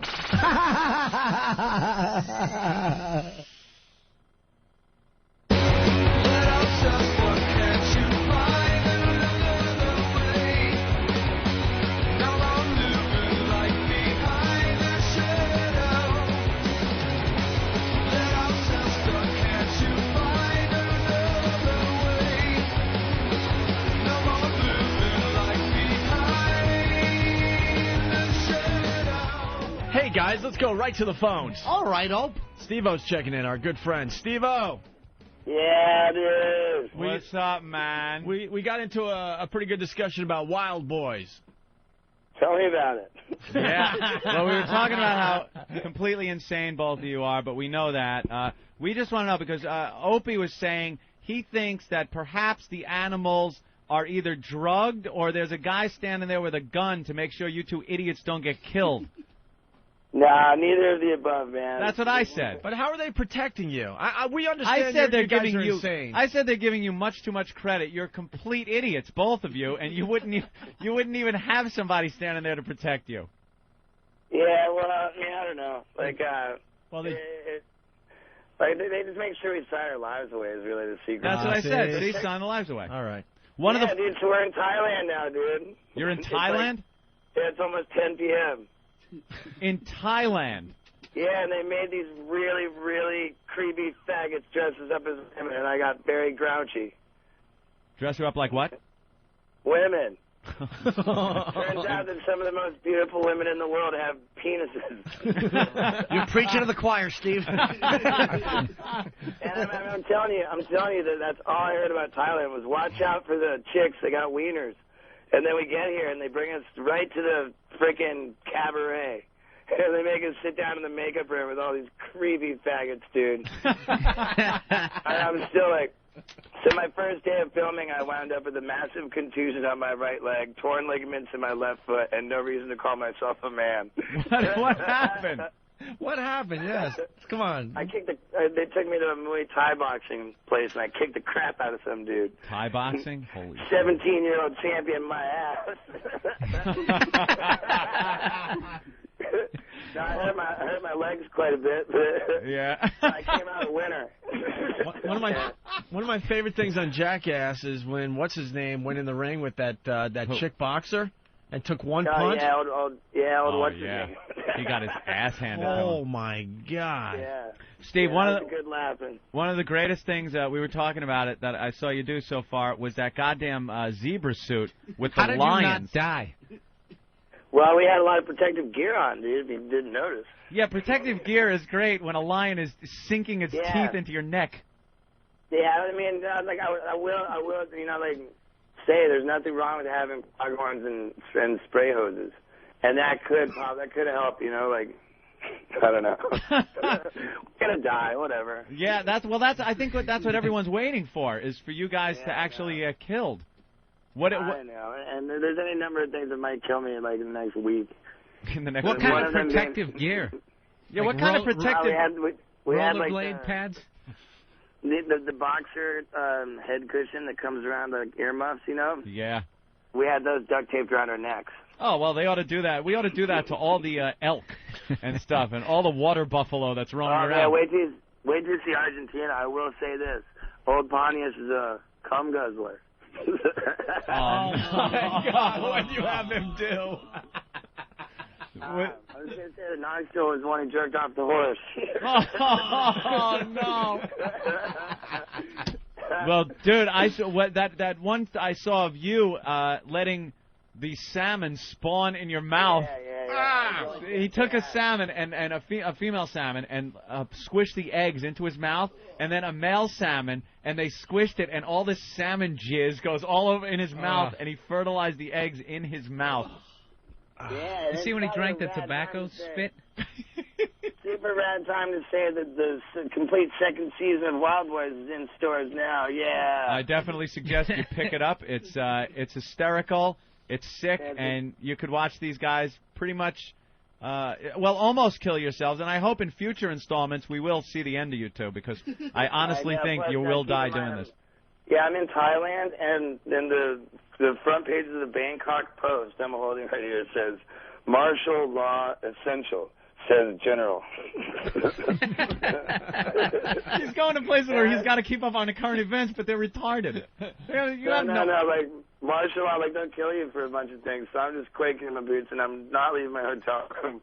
Hey, guys, let's go right to the phones. All right, Ope. Steve-O's checking in, our good friend. Steve-O. Yeah, dude. What's up, man? We got into a pretty good discussion about Wild Boys. Tell me about it. Yeah. Well, we were talking about how completely insane both of you are, but we know that. We just want to know because Opie was saying he thinks that perhaps the animals are either drugged or there's a guy standing there with a gun to make sure you two idiots don't get killed. Nah, neither of the above, man. That's what I said. But how are they protecting you? We understand I said they're you guys giving are you. insane. I said they're giving you much too much credit. You're complete idiots, both of you, and you wouldn't even have somebody standing there to protect you. Yeah, well, I don't know. Like, well, they just make sure we sign our lives away is really the secret. That's what I said. See, sign the lives away. All right. Dude, so we're in Thailand now, dude. You're in Thailand? Yeah, it's almost 10 p.m. In Thailand? Yeah, and they made these really, really creepy faggots dress us up as women, and I got very grouchy. Dress you up like what? Women. Turns out that some of the most beautiful women in the world have penises. You're preaching to the choir, Steve. And I'm telling you that that's all I heard about Thailand was watch out for the chicks that got wieners. And then we get here and they bring us right to the frickin' cabaret. And they make us sit down in the makeup room with all these creepy faggots, dude. I'm still like... So my first day of filming, I wound up with a massive contusion on my right leg, torn ligaments in my left foot, and no reason to call myself a man. What happened? What happened? Yes. Come on. They took me to a Muay Thai boxing place, and I kicked the crap out of some dude. Thai boxing? Holy 17-year-old champion, my ass. No, I hurt my legs quite a bit. Yeah. I came out a winner. One of my favorite things on Jackass is when what's his name went in the ring with that chick boxer and took one punch. Yeah, what's his name? He got his ass handed to him. Oh my God. Yeah. Steve, that was a good laughing. One of the greatest things we were talking about it that I saw you do so far was that goddamn zebra suit with the lions. How did you not die? Well, we had a lot of protective gear on, dude, if you didn't notice. Yeah, protective gear is great when a lion is sinking its teeth into your neck. Yeah, I mean, like I will, you know, like say there's nothing wrong with having foghorns and spray hoses, and that could help, you know, like I don't know, gonna die, whatever. Yeah, I think that's what everyone's waiting for is for you guys to actually killed. What? I don't know. And there's any number of things that might kill me like in the next week. In the next What week. kind of protective gear? Yeah, Like what kind of protective? We had like rollerblade pads? The boxer head cushion that comes around the earmuffs, you know? Yeah. We had those duct taped around our necks. Oh, well, they ought to do that. We ought to do that to all the elk and stuff, and all the water buffalo that's roaming around. Yeah, wait till you see Argentina. I will say this. Old Pontius is a cum guzzler. Oh, my God. What do you have him do? I was going to say the knoxville was one who jerked off the horse. Oh, no. Well, dude, I saw that one I saw of you letting the salmon spawn in your mouth. Yeah. He took a salmon and a female salmon and squished the eggs into his mouth, and then a male salmon, and they squished it, and all this salmon jizz goes all over in his mouth, and he fertilized the eggs in his mouth. Yeah, You see when he drank the tobacco spit? Super rad time to say that the complete second season of Wild Boys is in stores now. Yeah. I definitely suggest you pick it up. It's hysterical. It's sick, and you could watch these guys pretty much, almost kill yourselves. And I hope in future installments we will see the end of you two, because I honestly think you will die doing this. Yeah, I'm in Thailand, and then the front page of the Bangkok Post I'm holding right here says, "Martial law essential," says General. He's going to places where he's got to keep up on the current events, but they're retarded. No, like, martial law, like, don't kill you for a bunch of things, so I'm just quaking in my boots, and I'm not leaving my hotel room.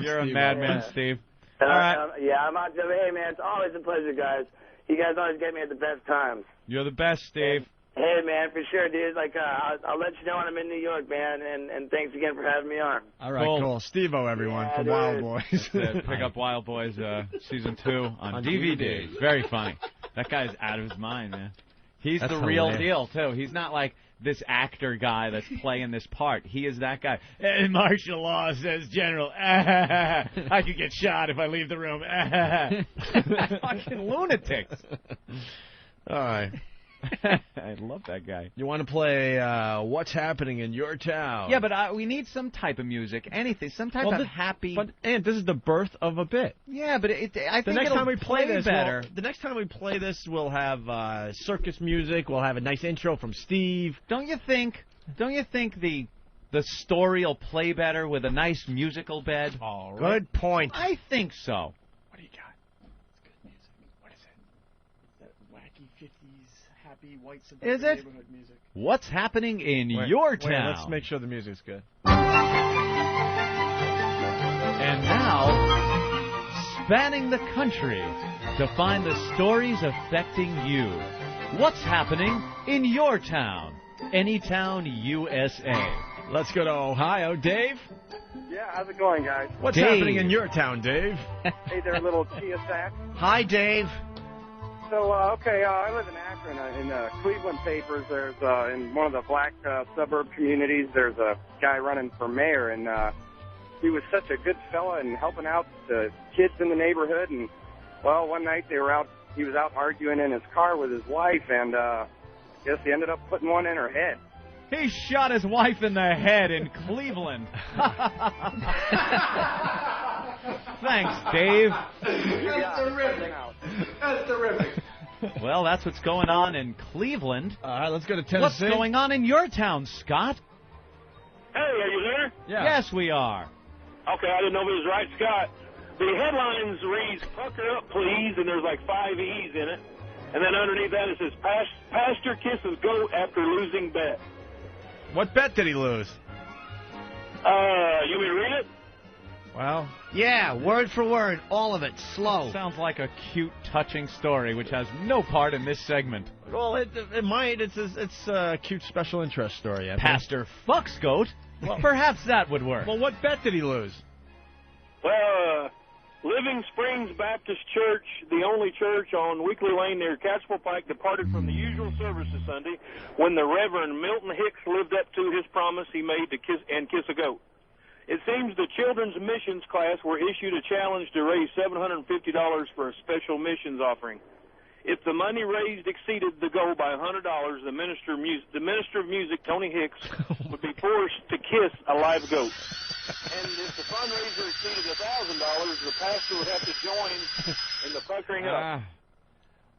You're a madman, Steve. And All right. I'm out there. Hey, man, it's always a pleasure, guys. You guys always get me at the best times. You're the best, Steve. Hey, man, for sure, dude. Like, I'll let you know when I'm in New York, man, and thanks again for having me on. All right, cool. Steve-O, everyone, from dude. Wild Boys. Pick up Wild Boys Season 2 on DVD. Very funny. That guy's out of his mind, man. He's That's the real hilarious. deal, too. He's not like this actor guy that's playing this part. He is that guy. Hey, martial law says General. I could get shot if I leave the room. Fucking lunatics. All right. I love that guy. You want to play What's Happening in Your Town? Yeah, but we need some type of music, anything, some type of happy. But and this is the birth of a bit. Yeah, but I think the next it'll time we play this, better. the next time we play this, we'll have circus music. We'll have a nice intro from Steve. Don't you think the story will play better with a nice musical bed? All right. Good point. I think so. What do you got? It's good music. What is it? That wacky 50s happy white suburban Is it? neighborhood music. What's happening in Wait, your wait, town? let's make sure the music's good. And now, spanning the country to find the stories affecting you. What's happening in your town? Anytown, USA. Let's go to Ohio. Dave? Yeah, how's it going, guys? What's Dave. happening in your town, Dave? Hey there, little Chia sack. Hi, Dave. So, I live in Akron. In Cleveland papers, there's in one of the black suburb communities, there's a guy running for mayor, and he was such a good fella and helping out the kids in the neighborhood. And well, one night he was out arguing in his car with his wife, and I guess he ended up putting one in her head. He shot his wife in the head in Cleveland. Thanks, Dave. That's terrific. That's terrific. Well, that's what's going on in Cleveland. All right, let's go to Tennessee. What's going on in your town, Scott? Hey, are you there? Yeah. Yes, we are. Okay, I didn't know if it was right, Scott. The headlines reads, "Pucker up, please," and there's like 5 E's in it. And then underneath that it says, "Pastor kisses goat after losing bet." What bet did he lose? You want me to read it? Well, yeah, word for word, all of it, slow. Sounds like a cute, touching story, which has no part in this segment. Well, it might. It's a cute special interest story. I think. Pastor fucks goat? Well, perhaps that would work. Well, what bet did he lose? Well, Living Springs Baptist Church, the only church on Weekly Lane near Catchpole Pike, departed from the usual services Sunday when the Reverend Milton Hicks lived up to his promise he made to kiss a goat. It seems the children's missions class were issued a challenge to raise $750 for a special missions offering. If the money raised exceeded the goal by $100, the minister of music, Tony Hicks, would be forced to kiss a live goat. And if the fundraiser exceeded $1,000, the pastor would have to join in the puckering up.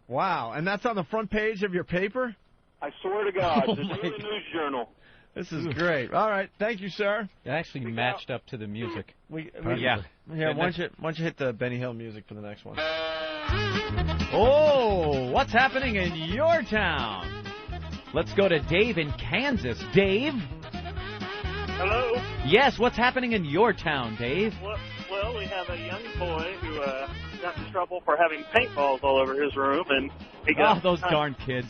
Wow, and that's on the front page of your paper? I swear to God, the Daily News Journal. This is great. All right, thank you, sir. It actually matched up to the music. Yeah. Here, why don't you hit the Benny Hill music for the next one? Oh, what's happening in your town? Let's go to Dave in Kansas. Dave? Hello? Yes, what's happening in your town, Dave? Well, we have a young boy who got in trouble for having paintballs all over his room, and he got those darn kids.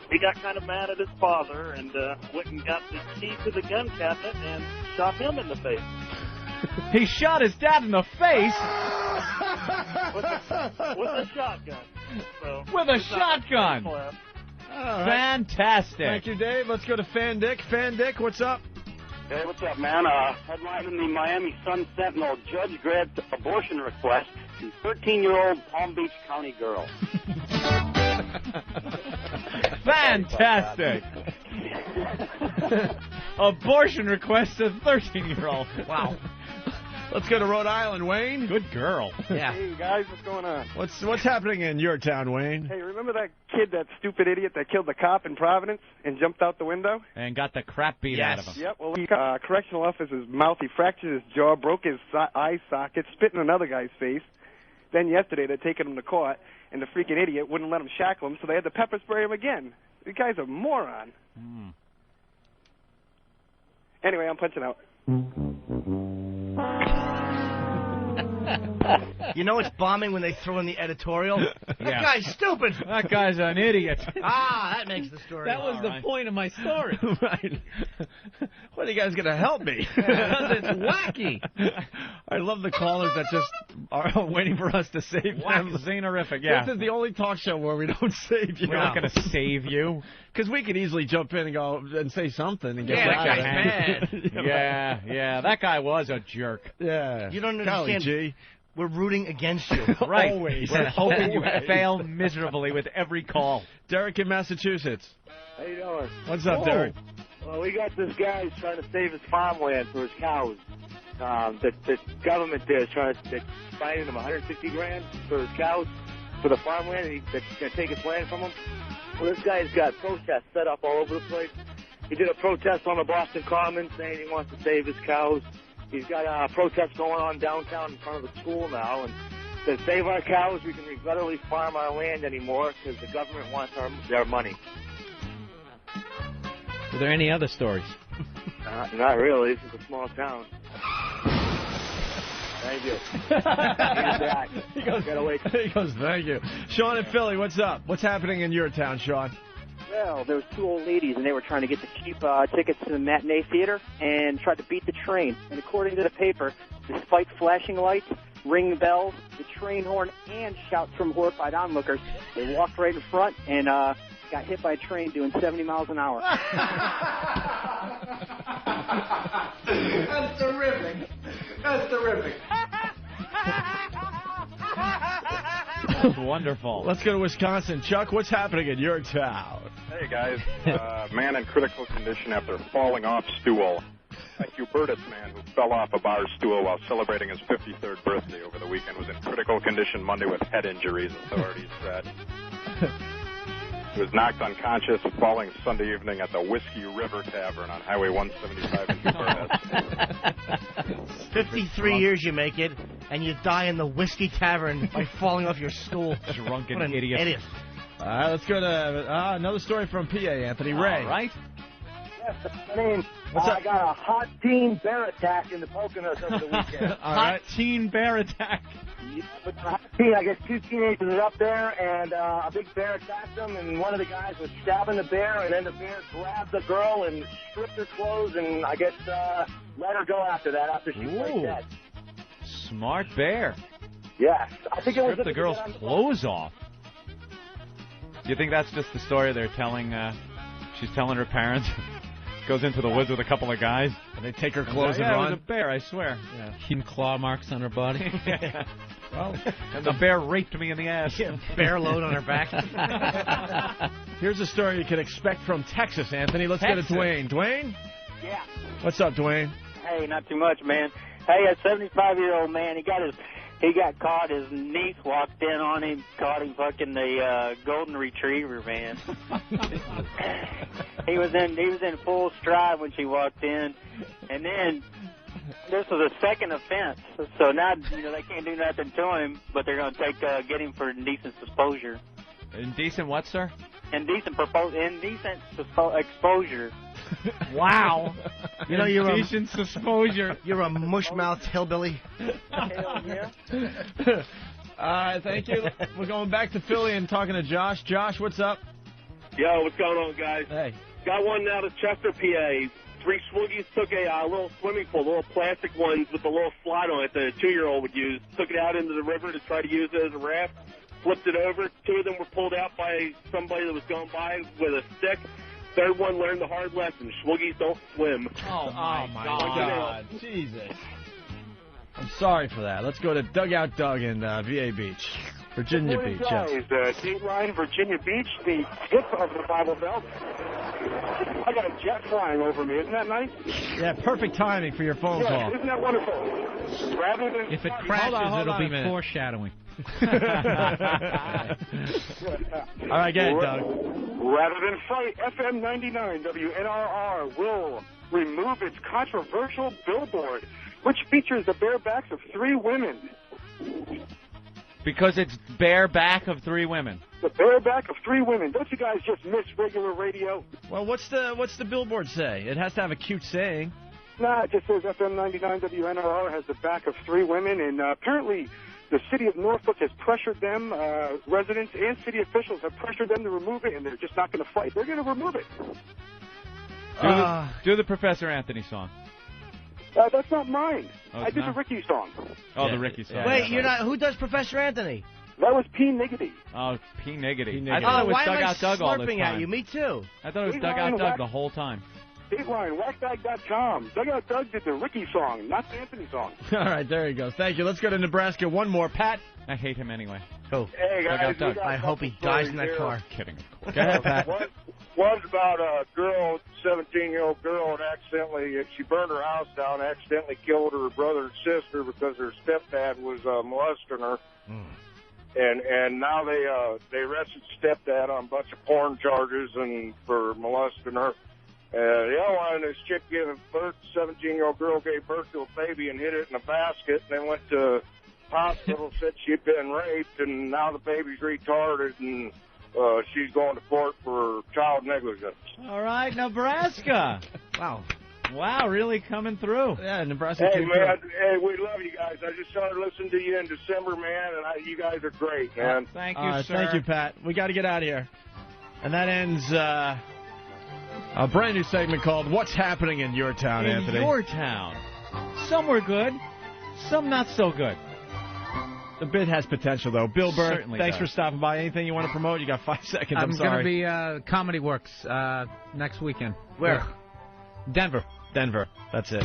He got kind of mad at his father and went and got the key to the gun cabinet and shot him in the face. He shot his dad in the face? with a shotgun. So, with a shotgun? Right. Fantastic. Thank you, Dave. Let's go to Fan Dick. Fan Dick, what's up? Hey, what's up, man? Headline in the Miami Sun-Sentinel, judge grants abortion request to 13-year-old Palm Beach County girl. Fantastic. Abortion request to 13-year-old. Wow. Let's go to Rhode Island, Wayne. Good girl. Yeah. Hey, guys, what's going on? What's happening in your town, Wayne? Hey, remember that kid, that stupid idiot that killed the cop in Providence and jumped out the window? And got the crap beat out of him. Yep, well, correctional officer's mouth, he fractured his jaw, broke his eye socket, spit in another guy's face. Then yesterday, they're taking him to court, and the freaking idiot wouldn't let him shackle him, so they had to pepper spray him again. The guy's a moron. Anyway, I'm punching out. You know it's bombing when they throw in the editorial? That guy's stupid. That guy's an idiot. That makes the story. That was the point of my story. Right. When are you guys going to help me? Because it's wacky. I love the callers that just are waiting for us to save them. Xenorific, yeah. This is the only talk show where we don't save you. We're not going to save you. Because we could easily jump in and go and say something and get that out guy's of it. Yeah, that guy was a jerk. Yeah. You don't Golly understand. gee. We're rooting against you. Right. Always. We're hoping you Always. fail miserably with every call. Derek in Massachusetts. How you doing? What's up, Derek? Well, we got this guy who's trying to save his farmland for his cows. The government there is they're fining him $150,000 for his cows, for the farmland, and they're going to take his land from him. Well, this guy's got protests set up all over the place. He did a protest on the Boston Common saying he wants to save his cows. He's got a protest going on downtown in front of the school now, and to save our cows, we can regrettably farm our land anymore because the government wants their money. Are there any other stories? Not really. This is a small town. Thank you. He goes, thank you. Sean in Philly, what's up? What's happening in your town, Sean? Well, there was two old ladies, and they were trying to get the cheap tickets to the matinee theater and tried to beat the train. And according to the paper, despite flashing lights, ring bells, the train horn, and shouts from horrified onlookers, they walked right in front and got hit by a train doing 70 miles an hour. That's terrific. That's terrific. Wonderful. Let's go to Wisconsin. Chuck, what's happening in your town? Hey, guys. Man in critical condition after falling off stool. A Hubertus man who fell off a bar stool while celebrating his 53rd birthday over the weekend was in critical condition Monday with head injuries, authorities said. He was knocked unconscious following Sunday evening at the Whiskey River Tavern on Highway 175 in Hubertus. 53 years you make it, and you die in the Whiskey Tavern by falling off your stool. Drunken What an idiot. All right, let's go to another story from PA, Anthony Ray. All right. Yes, my name. I got a hot teen bear attack in the Poconos over the weekend. Hot teen bear attack. With the hot teen, I guess two teenagers were up there, and a big bear attacked them, and one of the guys was stabbing the bear, and then the bear grabbed the girl and stripped her clothes, and I guess let her go after that, after she played dead. Smart bear. Yes. I think it was Stripped the girl's clothes off. Do you think that's just the story they're telling? She's telling her parents. Goes into the woods with a couple of guys. And they take her clothes and yeah, run. it was a bear, I swear. Yeah. Human claw marks on her body. Well, and the bear raped me in the ass. Bear load on her back. Here's a story you can expect from Texas, Anthony. Let's Texas. go to Dwayne. Dwayne? Yeah. What's up, Dwayne? Hey, not too much, man. Hey, a 75-year-old man, he got caught. His niece walked in on him, caught him fucking the golden retriever, man. he was in full stride when she walked in, and then this was a second offense. So now they can't do nothing to him, but they're going to get him for indecent exposure. Indecent what, sir? Indecent exposure. Wow. You're Indecent exposure. You're a mush-mouthed hillbilly. Hell yeah. All right, thank you. We're going back to Philly and talking to Josh. Josh, what's up? Yo, what's going on, guys? Hey. Got one out of Chester, PA. 3 swoogies took a little swimming pool, little plastic ones with a little slide on it that a 2-year-old would use. Took it out into the river to try to use it as a raft. Flipped it over. 2 of them were pulled out by somebody that was going by with a stick. 3rd one learned the hard lesson. Swoogies don't swim. Oh, my God. Jesus. I'm sorry for that. Let's go to Dugout Doug in VA Beach. Virginia Beach. Guys, Yes. Dateline, Virginia Beach, the tip of the Bible Belt. I got a jet flying over me. Isn't that nice? Yeah, perfect timing for your phone call. Isn't that wonderful? Rather than If it crashes, it'll be foreshadowing. All right, go ahead, Doug. Rather than fight, FM 99 WNRR will remove its controversial billboard, which features the bare backs of 3 women. Because it's bare back of 3 women. The bare back of 3 women. Don't you guys just miss regular radio? Well, what's the billboard say? It has to have a cute saying. Nah, it just says FM 99 WNRR has the back of 3 women, and apparently the city of Norfolk has pressured them, residents and city officials have pressured them to remove it, and they're just not going to fight. They're going to remove it. Do the Professor Anthony song. That's not mine. Oh, I did not? the Ricky song. Oh, the Ricky song. Wait, you're not. Who does Professor Anthony? That was P. Niggity. Oh, P. Niggity. P. I thought it was why am I Dugout Doug all this slurping time. at you? Me too. I thought it was Dateline, Dugout Doug the whole time. Dateline, whackbag.com. Dugout Doug did the Ricky song, not the Anthony song. All right, there he goes. Thank you. Let's go to Nebraska. One more. Pat. I hate him anyway. Who? Hey, guys. Dugout Doug. I hope he dies in that car. Kidding, of course. Go ahead, Pat. One's about a girl, 17-year-old girl, and she burned her house down, accidentally killed her brother and sister because her stepdad was molesting her. And now they arrested stepdad on a bunch of porn charges and for molesting her. The other one, this chick gave birth, 17-year-old girl gave birth to a baby and hid it in a basket, and then went to hospital, said she'd been raped, and now the baby's retarded, and she's going to court for child negligence. All right, Nebraska. Wow, really coming through. Yeah, Nebraska. Hey, man, hey, we love you guys. I just started listening to you in December, man, and you guys are great, man. Thank you, sir. Thank you, Pat. We got to get out of here. And that ends a brand new segment called What's Happening in Your Town, Anthony? In your town. Some were good, some not so good. The bit has potential, though. Bill Burr, Certainly thanks does. for stopping by. Anything you want to promote? You got 5 seconds. I'm sorry. going to be Comedy Works next weekend. Where? Denver. Denver. That's it.